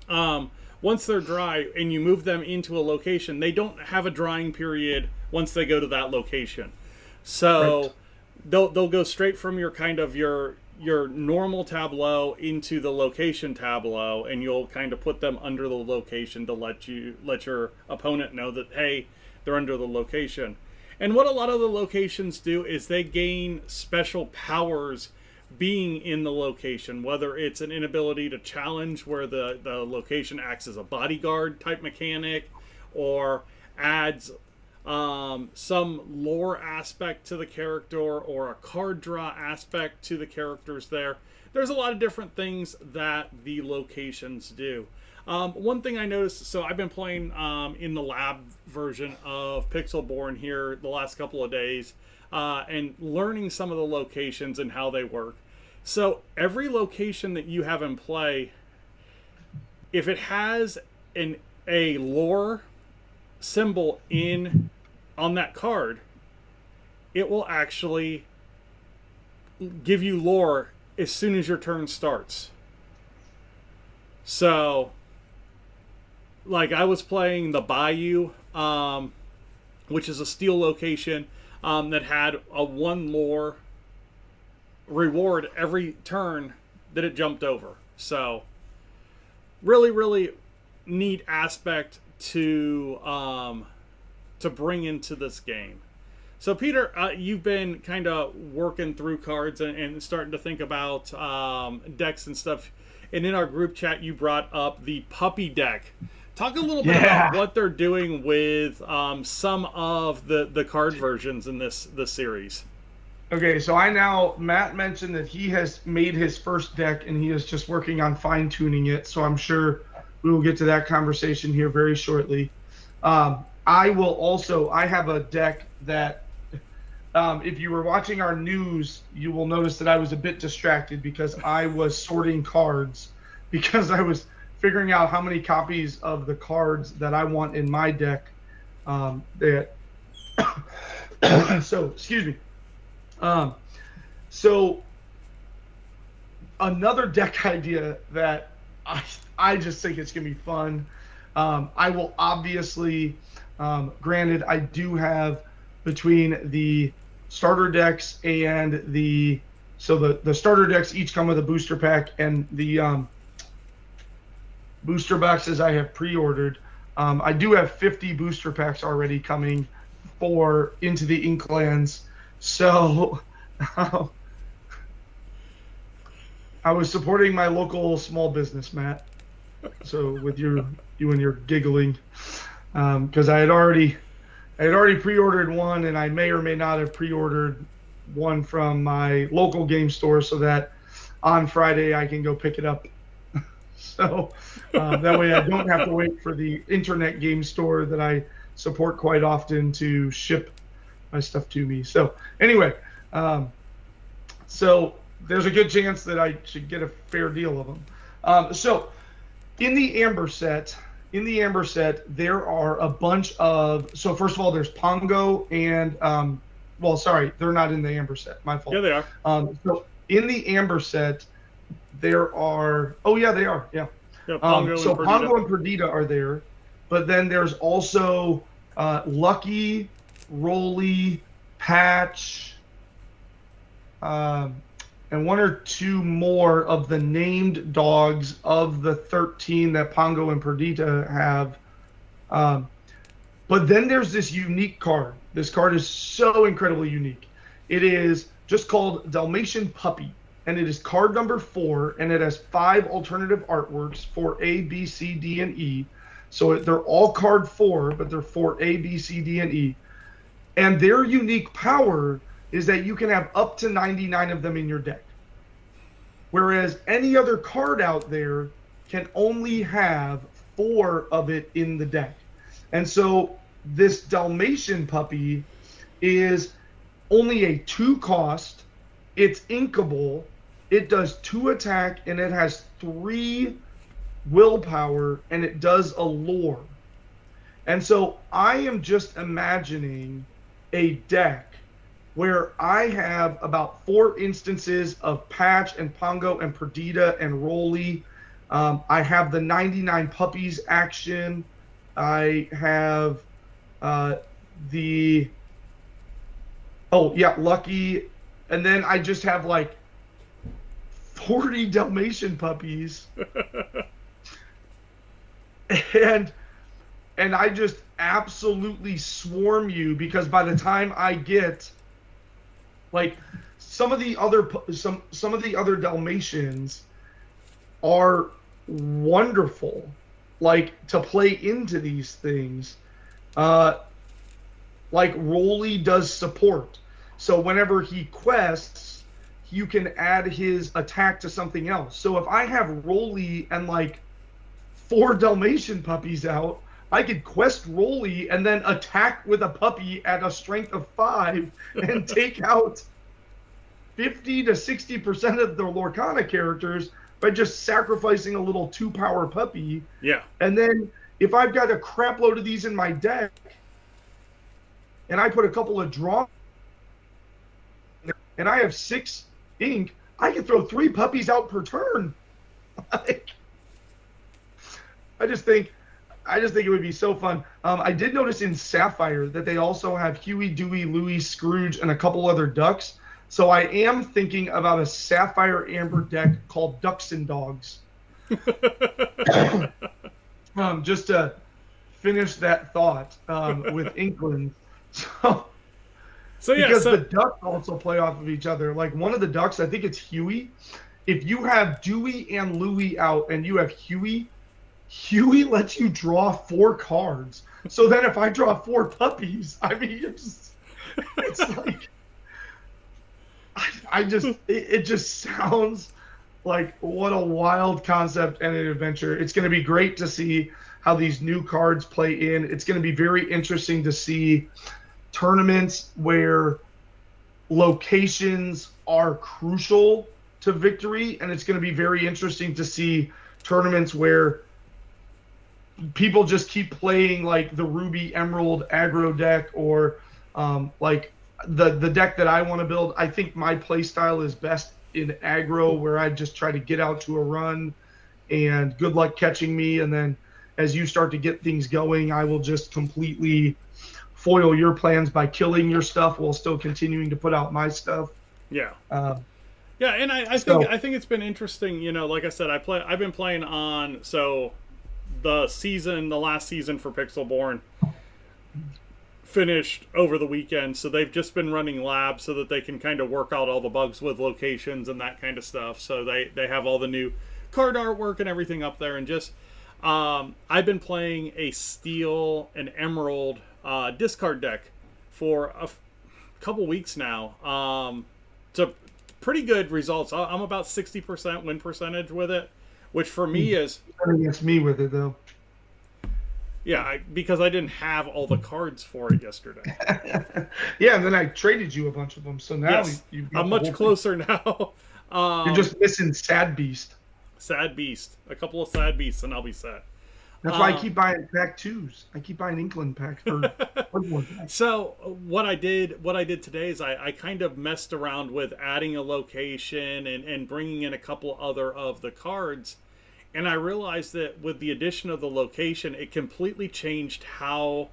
Once they're dry and you move them into a location, they don't have a drying period once they go to that location. So they'll go straight from your kind of your normal tableau into the location tableau, and you'll kind of put them under the location to let your opponent know that, hey, they're under the location. And what a lot of the locations do is they gain special powers being in the location, whether it's an inability to challenge where the location acts as a bodyguard type mechanic, or adds some lore aspect to the character, or a card draw aspect to the characters there. There's a lot of different things that the locations do. One thing I noticed, so I've been playing in the lab version of Pixelborn here the last couple of days, and learning some of the locations and how they work. So every location that you have in play, if it has a lore symbol on that card, it will actually give you lore as soon as your turn starts. So, like, I was playing the Bayou, which is a steel location that had a 1 lore reward every turn that it jumped over. So, really neat aspect to bring into this game. So Peter, you've been kind of working through cards and starting to think about decks and stuff. And in our group chat, you brought up the puppy deck. Talk a little bit about what they're doing with some of the card versions in this series. Okay, so Matt mentioned that he has made his first deck and he is just working on fine-tuning it. So I'm sure we will get to that conversation here very shortly. I have a deck that, if you were watching our news, you will notice that I was a bit distracted because I was sorting cards because I was figuring out how many copies of the cards that I want in my deck. So, excuse me. So another deck idea that I just think it's going to be fun. I will obviously, granted, I do have between the starter decks and the starter decks each come with a booster pack, and the booster boxes I have pre-ordered. I do have 50 booster packs already coming for Into the Inklands. So I was supporting my local small business, Matt. So with you and your giggling, because I had already pre-ordered one, and I may or may not have pre-ordered one from my local game store so that on Friday I can go pick it up. So that way I don't have to wait for the internet game store that I support quite often to ship my stuff to me. So anyway, so there's a good chance that I should get a fair deal of them. So in the Amber set, there are a bunch of. So first of all, there's Pongo and they're not in the Amber set. My fault. Yeah, they are. So in the Amber set, there are. Oh yeah, they are. Yeah. Yeah, Pongo So and Perdita. Pongo and Perdita are there, but then there's also Lucky, Rolly, Patch, and one or two more of the named dogs of the 13 that Pongo and Perdita have. But then there's this unique card. This card is so incredibly unique. It is just called Dalmatian Puppy, and it is card number 4, and it has 5 alternative artworks for A, B, C, D, and E. So they're all card 4, but they're for A, B, C, D, and E. And their unique power is that you can have up to 99 of them in your deck. Whereas any other card out there can only have 4 of it in the deck. And so this Dalmatian Puppy is only a 2 cost. It's inkable. It does 2 attack, and it has 3 willpower, and it does a lore. And so I am just imagining a deck where I have about 4 instances of Patch and Pongo and Perdita and Rolly. I have the 99 Puppies action. I have Lucky. And then I just have like 40 Dalmatian puppies. and I just absolutely swarm you, because by the time I get like some of the other Dalmatians are wonderful, like to play into these things. Like Rolly does support. So whenever he quests, you can add his attack to something else. So if I have Rolly and like 4 Dalmatian puppies out, I could quest Rolly and then attack with a puppy at a strength of 5 and take out 50 to 60% of the Lorcana characters by just sacrificing a little 2-power puppy. Yeah. And then if I've got a crap load of these in my deck, and I put a couple of draw, and I have 6 ink, I can throw 3 puppies out per turn. Like, I just think it would be so fun. I did notice in Sapphire that they also have Huey, Dewey, Louie, Scrooge, and a couple other ducks. So I am thinking about a Sapphire Amber deck called Ducks and Dogs. Just to finish that thought with Inkland. So yeah, because the ducks also play off of each other. Like one of the ducks, I think it's Huey. If you have Dewey and Louie out and you have Huey lets you draw 4 cards. So then if I draw 4 puppies, I mean, it's like, it just sounds like what a wild concept and an adventure. It's going to be great to see how these new cards play in. It's going to be very interesting to see tournaments where locations are crucial to victory, and it's going to be very interesting to see tournaments where people just keep playing like the Ruby Emerald aggro deck, or like the deck that I want to build. I think my play style is best in aggro, where I just try to get out to a run and good luck catching me, and then as you start to get things going, I will just completely foil your plans by killing your stuff while still continuing to put out my stuff. Yeah. Yeah, and I think it's been interesting. You know, like I said, I've been playing on the last season for Pixelborn finished over the weekend, so they've just been running labs so that they can kind of work out all the bugs with locations and that kind of stuff. So they have all the new card artwork and everything up there, and just I've been playing a Steel and Emerald discard deck for a couple weeks now. So pretty good results. I'm about 60% win percentage with it, which for me is against me with it though. Yeah, because I didn't have all the cards for it yesterday. Yeah, and then I traded you a bunch of them, so now yes, I'm much closer now. You're just missing Sad Beast. Sad Beast. A couple of Sad Beasts, and I'll be set. That's why I keep buying pack 2s. I keep buying Inkland pack. One more guy. So what I did today is I kind of messed around with adding a location and bringing in a couple other of the cards, and I realized that with the addition of the location, it completely changed how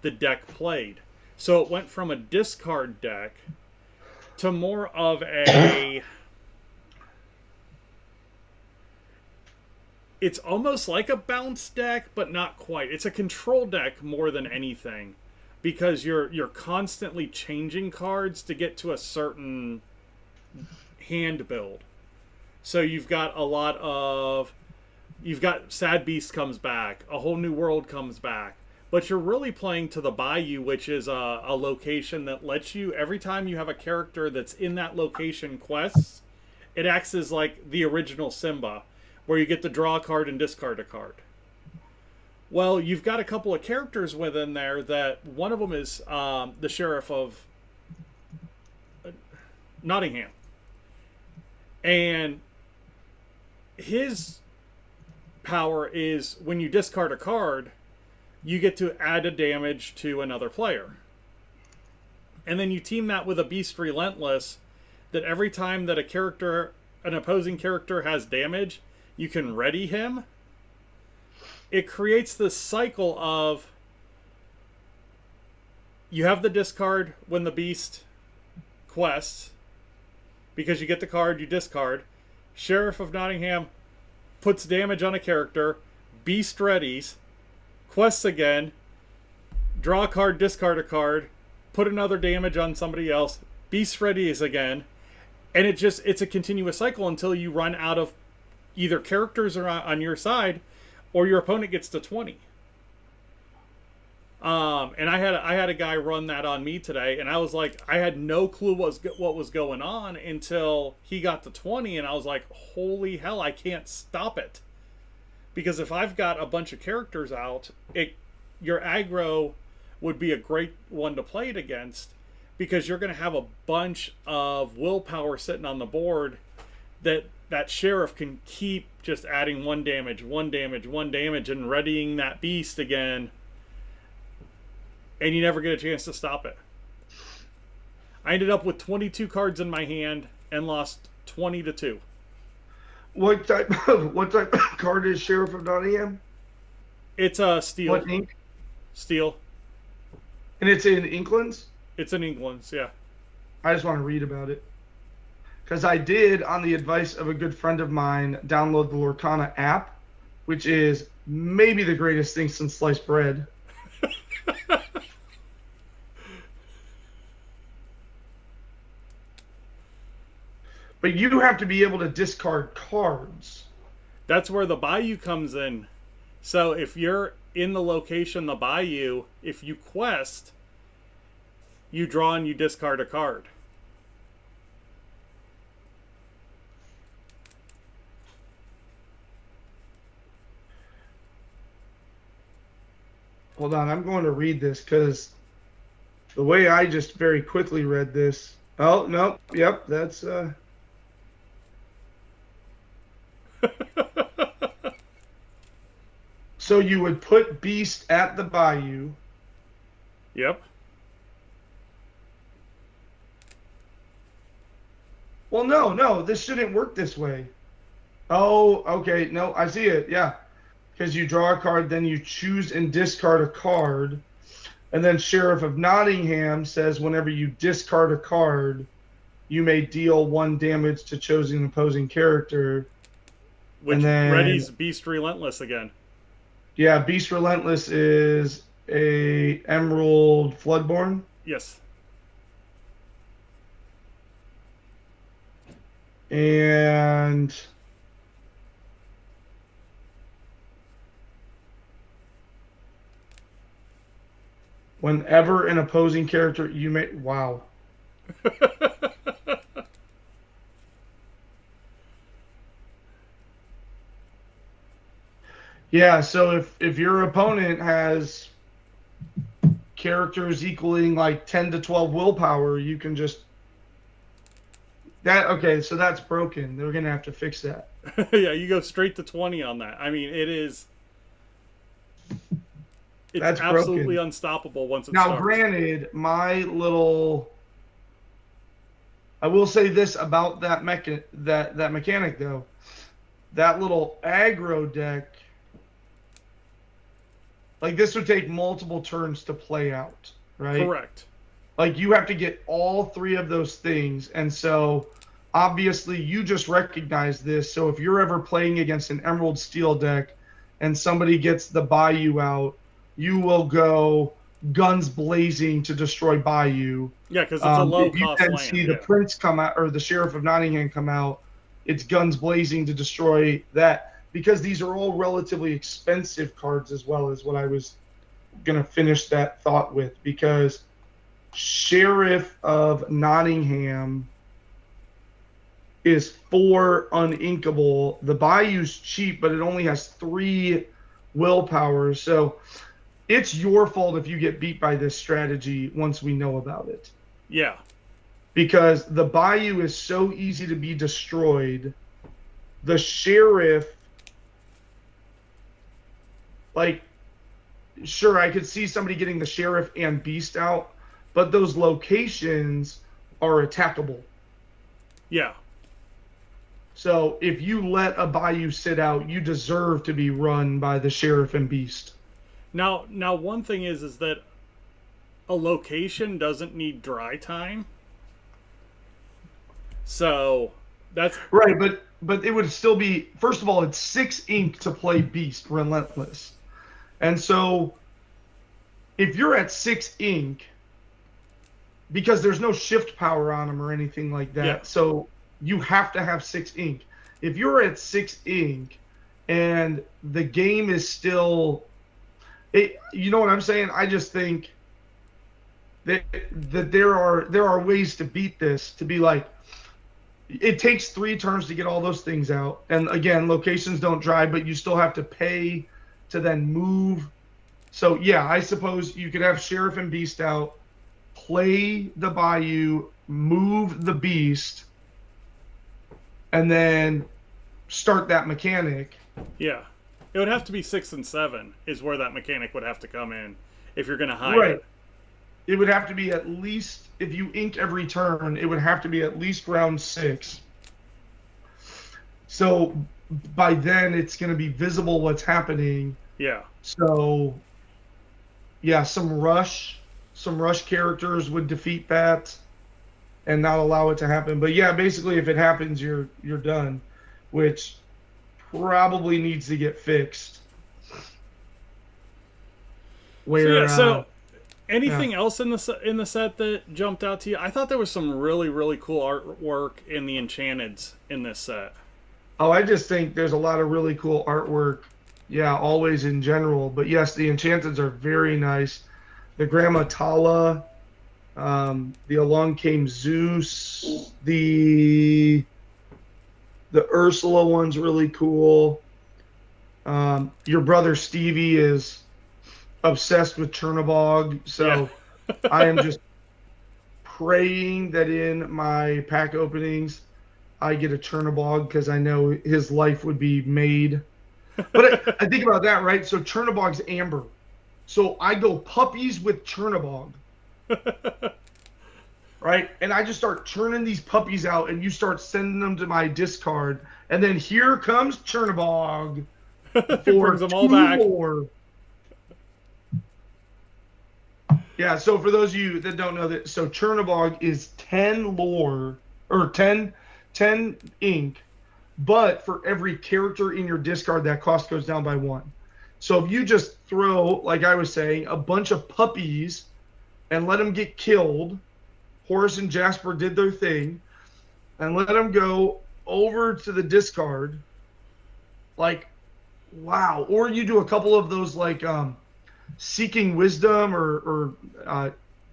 the deck played. So it went from a discard deck to more of a it's almost like a bounce deck, but not quite. It's a control deck more than anything, because you're constantly changing cards to get to a certain hand build. So you've got Sad Beast comes back, a whole new world comes back, but you're really playing to the Bayou, which is a location that lets you, every time you have a character that's in that location quests, it acts as like the original Simba, where you get to draw a card and discard a card. Well, you've got a couple of characters within there that one of them is the Sheriff of Nottingham. And his power is when you discard a card, you get to add a damage to another player. And then you team that with a Beast Relentless, that every time that an opposing character has damage, you can ready him. It creates this cycle of you have the discard when the beast quests, because you get the card, you discard. Sheriff of Nottingham puts damage on a character, beast readies, quests again, draw a card, discard a card, put another damage on somebody else, beast readies again, and it's a continuous cycle until you run out of either characters are on your side, or your opponent gets to 20. And I had a guy run that on me today, and I was like, I had no clue what was going on until he got to 20, and I was like, holy hell, I can't stop it. Because if I've got a bunch of characters out, your aggro would be a great one to play it against, because you're going to have a bunch of willpower sitting on the board that sheriff can keep just adding one damage, and readying that beast again, and you never get a chance to stop it. I ended up with 22 cards in my hand and lost 20-2. What type of card is Sheriff of Nottingham? It's a steel. What ink? Steel. And it's in Inklands? It's in England's, yeah. I just want to read about it. Because I did, on the advice of a good friend of mine, download the Lorcana app, which is maybe the greatest thing since sliced bread. But you have to be able to discard cards. That's where the Bayou comes in. So if you're in the location, the Bayou, if you quest, you draw and you discard a card. Hold on, I'm going to read this because the way I just very quickly read this. Oh, no, yep, that's... So you would put Beast at the Bayou. Yep. Well, no, this shouldn't work this way. Oh, okay, no, I see it, yeah. Because you draw a card, then you choose and discard a card. And then Sheriff of Nottingham says whenever you discard a card, you may deal 1 damage to chosen opposing character. Which readies Beast Relentless again. Yeah, Beast Relentless is a Emerald Floodborn. Yes. And whenever an opposing character you may... Wow. Yeah, so if your opponent has characters equaling like 10 to 12 willpower, you can just... Okay, so that's broken. They're going to have to fix that. Yeah, you go straight to 20 on that. I mean, it is... it's That's absolutely broken. unstoppable once it Now, starts. granted, I will say this about that mechanic though. That little aggro deck, like this would take multiple turns to play out, right? Correct. Like you have to get all three of those things, and so obviously you just recognize this. So if you're ever playing against an Emerald Steel deck and somebody gets the Bayou out, you will go guns blazing to destroy Bayou. Yeah, because it's a low If you cost then land. see the Prince come out or the Sheriff of Nottingham come out, it's guns blazing to destroy that, because these are all relatively expensive cards as well, as what I was going to finish that thought with, because Sheriff of Nottingham is 4 uninkable. The Bayou's cheap, but it only has 3 willpower. So it's your fault if you get beat by this strategy once we know about it. Yeah. Because the Bayou is so easy to be destroyed. The Sheriff, like, sure, I could see somebody getting the Sheriff and Beast out, but those locations are attackable. Yeah. So if you let a Bayou sit out, you deserve to be run by the Sheriff and Beast. Now one thing is that a location doesn't need dry time. So that's right, but it would still be, first of all, it's 6 ink to play Beast Relentless. And so if you're at 6 ink, because there's no shift power on them or anything like that, yeah. So you have to have 6 ink. If you're at 6 ink and the game is still, you know what I'm saying? I just think that there are ways to beat this, to be like, it takes 3 turns to get all those things out. And again, locations don't dry, but you still have to pay to then move. So yeah, I suppose you could have Sheriff and Beast out, play the Bayou, move the Beast, and then start that mechanic. Yeah. It would have to be 6 and 7 is where that mechanic would have to come in if you're going to hide Right. it. It would have to be at least, if you ink every turn, it would have to be at least round 6. So by then it's going to be visible what's happening. Yeah. So yeah, some rush characters would defeat that and not allow it to happen. But yeah, basically if it happens, you're done, which probably needs to get fixed. Where so anything else in the set that jumped out to you? I thought there was some really, really cool artwork in the Enchanteds in this set. Oh, I just think there's a lot of really cool artwork. Yeah, always in general. But yes, the Enchanteds are very nice. The Grandma Tala, the Along Came Zeus, the Ursula one's really cool. Your brother Stevie is obsessed with Chernobog, so yeah. I am just praying that in my pack openings I get a Chernobog, because I know his life would be made. But I think about that, right? So Chernobog's amber. So I go puppies with Chernobog. Right? And I just start churning these puppies out, and you start sending them to my discard. And then here comes Chernobog for them all back. More. Yeah, so for those of you that don't know that, so Chernobog is 10 lore, or 10 ink, but for every character in your discard, that cost goes down by 1. So if you just throw, like I was saying, a bunch of puppies and let them get killed, Horace and Jasper did their thing, and let them go over to the discard, like, wow. Or you do a couple of those, like, Seeking Wisdom or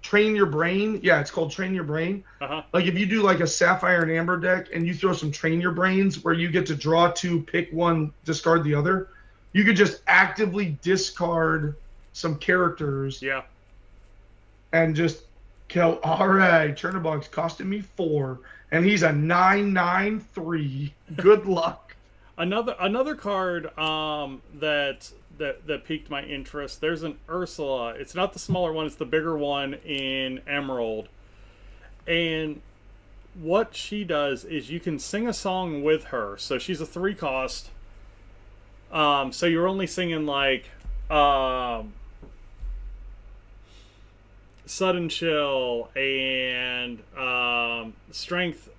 Train Your Brain. Yeah, it's called Train Your Brain. Uh-huh. Like if you do like a Sapphire and Amber deck and you throw some Train Your Brains where you get to draw 2, pick 1, discard the other, you could just actively discard some characters. Yeah. And just go, all right, Chernobog's costing me 4, and he's a 9/9/3. Good luck. Another card that that piqued my interest. There's an Ursula. It's not the smaller one. It's the bigger one in Emerald. And what she does is you can sing a song with her. So she's a 3 cost. So you're only singing like Sudden Chill and Strength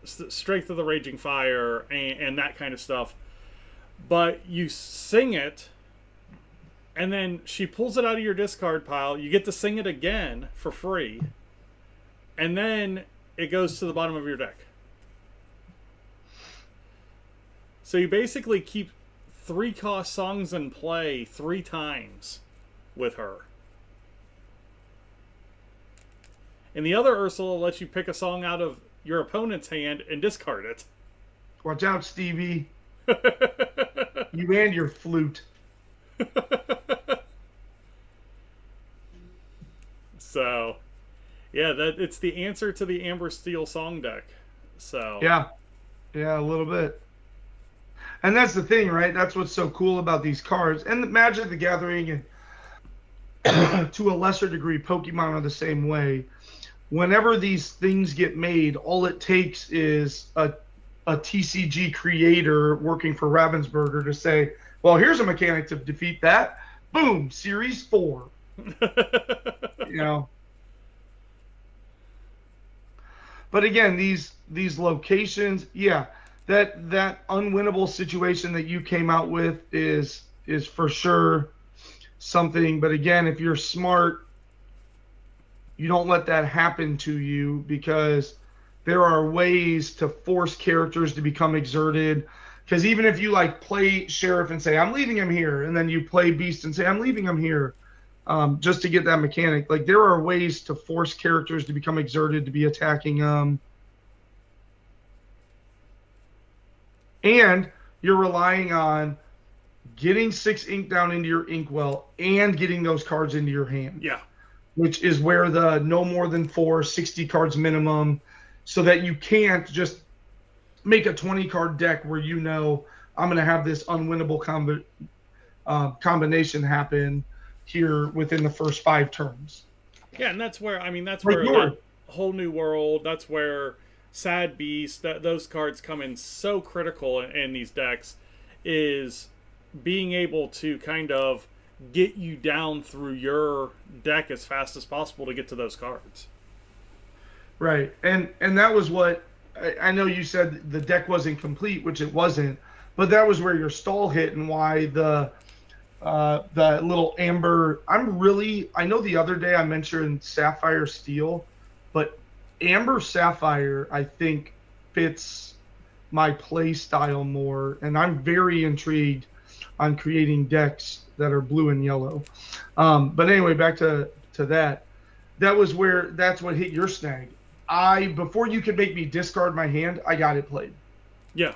of the Raging Fire and that kind of stuff. But you sing it, and then she pulls it out of your discard pile. You get to sing it again for free, and then it goes to the bottom of your deck. So you basically keep 3 cost songs in play 3 times with her. And the other Ursula lets you pick a song out of your opponent's hand and discard it. Watch out, Stevie. You and your flute. So, yeah, it's the answer to the Amber Steel song deck. So yeah, a little bit. And that's the thing, right? That's what's so cool about these cards. And the Magic the Gathering, and to a lesser degree, Pokemon are the same way. Whenever these things get made, all it takes is a TCG creator working for Ravensburger to say, well, here's a mechanic to defeat that. Boom, Series 4. You know. But again, these locations, yeah, that unwinnable situation that you came out with is for sure something. But again, if you're smart, you don't let that happen to you, because there are ways to force characters to become exerted. Because even if you like play Sheriff and say, I'm leaving him here, and then you play Beast and say, I'm leaving him here, just to get that mechanic, like there are ways to force characters to become exerted, to be attacking them. And you're relying on getting 6 ink down into your inkwell and getting those cards into your hand. Yeah. Which is where the no more than 4, 60 cards minimum, so that you can't just make a 20-card deck where you know I'm going to have this unwinnable combination happen here within the first 5 turns. Yeah, and that's where, that's Like where your- that Whole New World, that's where Sad Beast, those cards come in so critical in these decks, is being able to kind of get you down through your deck as fast as possible to get to those cards. Right. And that was what I know you said the deck wasn't complete, which it wasn't, but that was where your stall hit and why the little amber. I know the other day I mentioned Sapphire Steel, but Amber Sapphire I think fits my play style more, and I'm very intrigued on creating decks that are blue and yellow. But anyway, back to that. That's what hit your snag. Before you could make me discard my hand, I got it played. Yeah.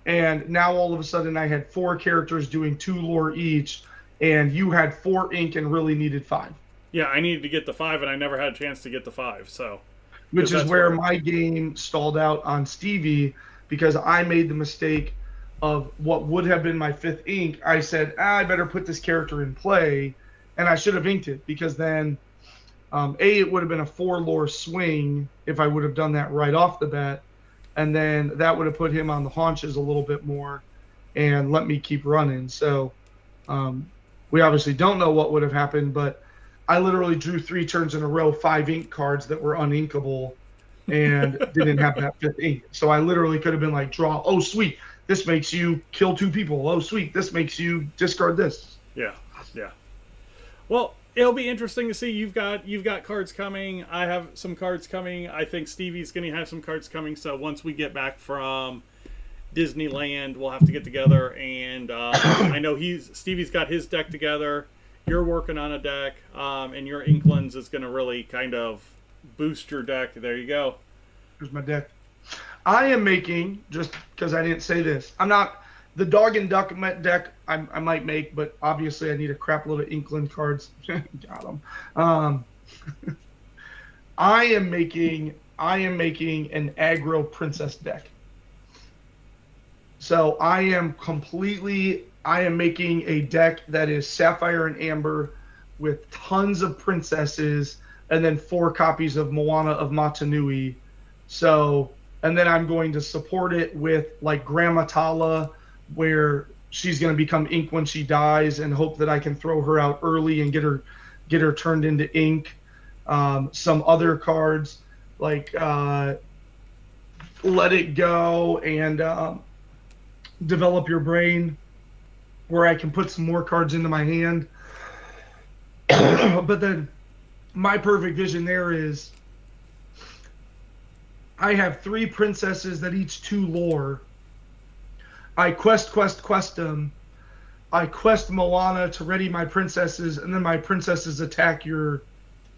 And now all of a sudden I had 4 characters doing 2 lore each, and you had 4 ink and really needed 5. Yeah, I needed to get the 5, and I never had a chance to get the 5, so. Which is where my game stalled out on Stevie, because I made the mistake of what would have been my 5th ink. I said, I better put this character in play, and I should have inked it, because then it would have been a 4 lore swing if I would have done that right off the bat, and then that would have put him on the haunches a little bit more and let me keep running. So we obviously don't know what would have happened, but I literally drew 3 turns in a row 5 ink cards that were uninkable and didn't have that 5th ink. So I literally could have been like, draw, oh sweet, this makes you kill 2 people. Oh sweet, this makes you discard this. Yeah. Well, it'll be interesting to see. You've got cards coming. I have some cards coming. I think Stevie's going to have some cards coming. So once we get back from Disneyland, we'll have to get together. And I know Stevie's got his deck together. You're working on a deck, and your Inklands is going to really kind of boost your deck. There you go. Here's my deck. I am making, just because I didn't say this, I'm not. The dog and duck deck I might make, but obviously I need a crap load of Inkland cards. Got them. I am making an aggro princess deck. So I am making a deck that is Sapphire and Amber with tons of princesses and then 4 copies of Moana of Matanui. So, and then I'm going to support it with like Grandma Tala, where she's going to become ink when she dies, and hope that I can throw her out early and get her turned into ink. Some other cards like Let It Go and Develop Your Brain, where I can put some more cards into my hand. But then my perfect vision there is I have 3 princesses that each 2 lore. I quest them. I quest Moana to ready my princesses, and then my princesses attack your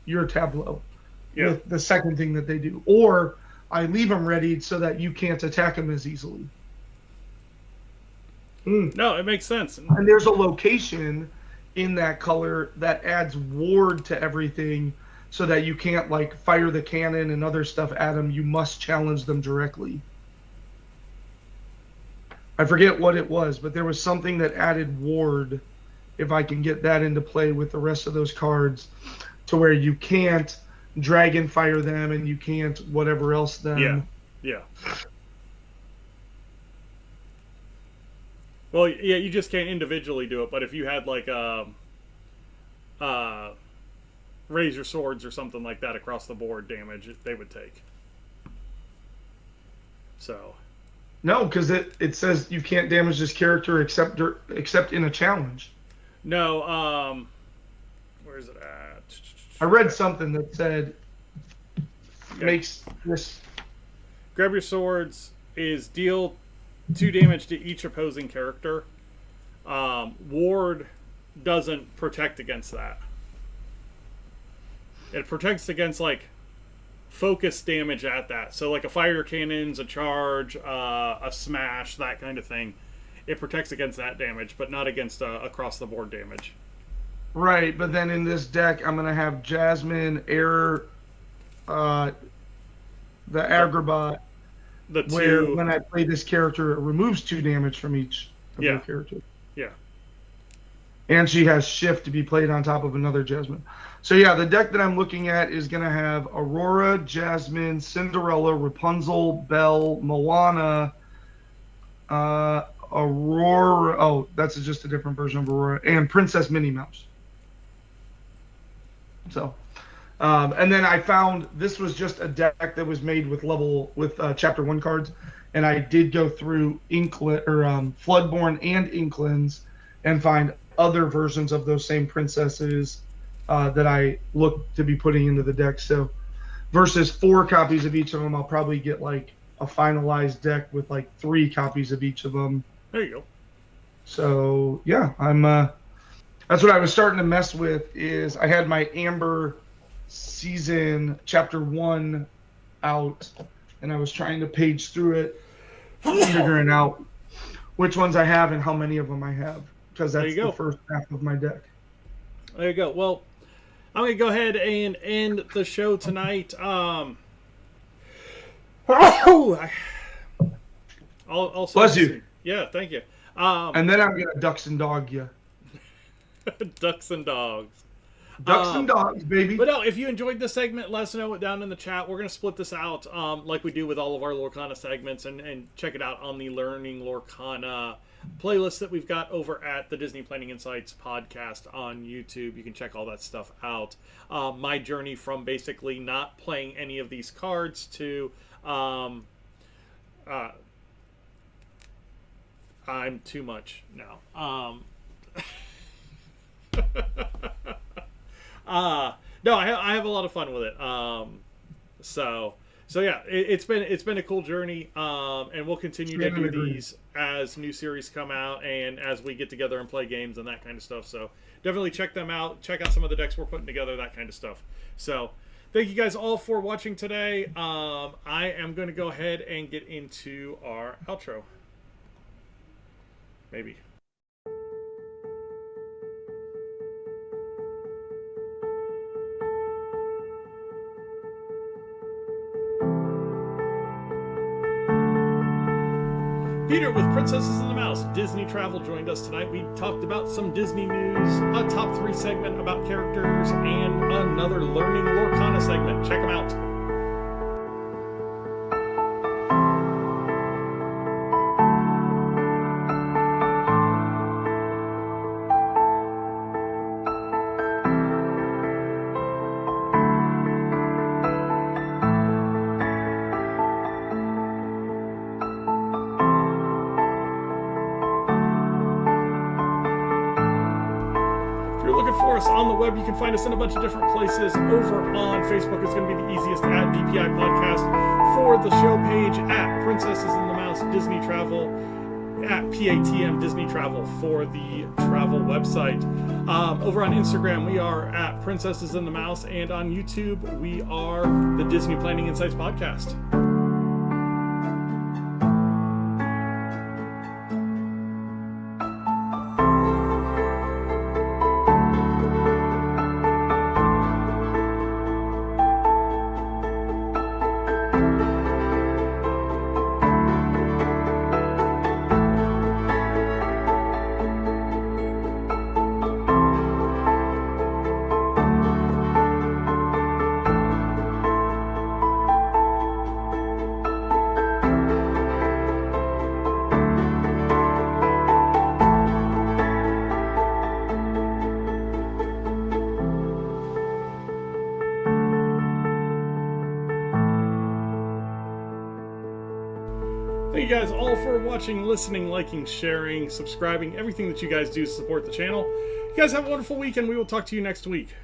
tableau with the second thing that they do. Or I leave them ready so that you can't attack them as easily. No, it makes sense. And there's a location in that color that adds ward to everything, so that you can't like fire the cannon and other stuff at them. You must challenge them directly. I forget what it was, but there was something that added ward, if I can get that into play with the rest of those cards, to where you can't dragon fire them and you can't whatever else them. Yeah. Well, yeah, you just can't individually do it, but if you had like razor swords or something like that across the board damage, they would take. So. No, because it says you can't damage this character except in a challenge. No, where's it at? I read something that said makes this. Grab your swords is deal 2 damage to each opposing character. Ward doesn't protect against that. It protects against like focus damage at that. So like a fire cannon's a charge, a smash, that kind of thing. It protects against that damage, but not against across the board damage. Right, but then in this deck, I'm gonna have Jasmine, Air, the Agrabah, where when I play this character, it removes 2 damage from each of the character. Yeah. And she has Shift to be played on top of another Jasmine. So yeah, the deck that I'm looking at is gonna have Aurora, Jasmine, Cinderella, Rapunzel, Belle, Moana, Aurora. Oh, that's just a different version of Aurora, and Princess Minnie Mouse. So, and then I found this was just a deck that was made with Chapter 1 cards, and I did go through Floodborn and Inklands and find other versions of those same princesses that I look to be putting into the deck. So, versus 4 copies of each of them, I'll probably get like a finalized deck with like 3 copies of each of them. There you go. So yeah, that's what I was starting to mess with. Is I had my Amber season Chapter 1 out, and I was trying to page through it, figuring out which ones I have and how many of them I have, because that's the first half of my deck. There you go. Well, I'm going to go ahead and end the show tonight. I'll Bless you. Yeah, thank you. And then I'm going to ducks and dog you. Ducks and dogs. Ducks and dogs, baby. But no, if you enjoyed this segment, let us know down in the chat. We're going to split this out like we do with all of our Lorcana segments, and check it out on the Learning Lorcana playlist that we've got over at the Disney Planning Insights podcast on YouTube. You can check all that stuff out. My journey from basically not playing any of these cards to I'm too much now. No, I have a lot of fun with it. So yeah, it's been a cool journey, and we'll continue to do these as new series come out and as we get together and play games and that kind of stuff. So definitely check them out. Check out some of the decks we're putting together, that kind of stuff. So thank you guys all for watching today. I am going to go ahead and get into our outro. Maybe. Peter with Princesses and the Mouse. Disney Travel joined us tonight. We talked about some Disney news, a top 3 segment about characters, and another Learning Lorcana segment. Check them out. If you're looking for us on the web, you can find us in a bunch of different places. Over on Facebook, it's going to be the easiest at DPI Podcast. For the show page, at Princesses and the Mouse Disney Travel, at PATM Disney Travel for the travel website. Over on Instagram, we are at Princesses and the Mouse, and on YouTube, we are the Disney Planning Insights Podcast. Thank you guys all for watching, listening, liking, sharing, subscribing, everything that you guys do to support the channel. You guys have a wonderful week, and we will talk to you next week.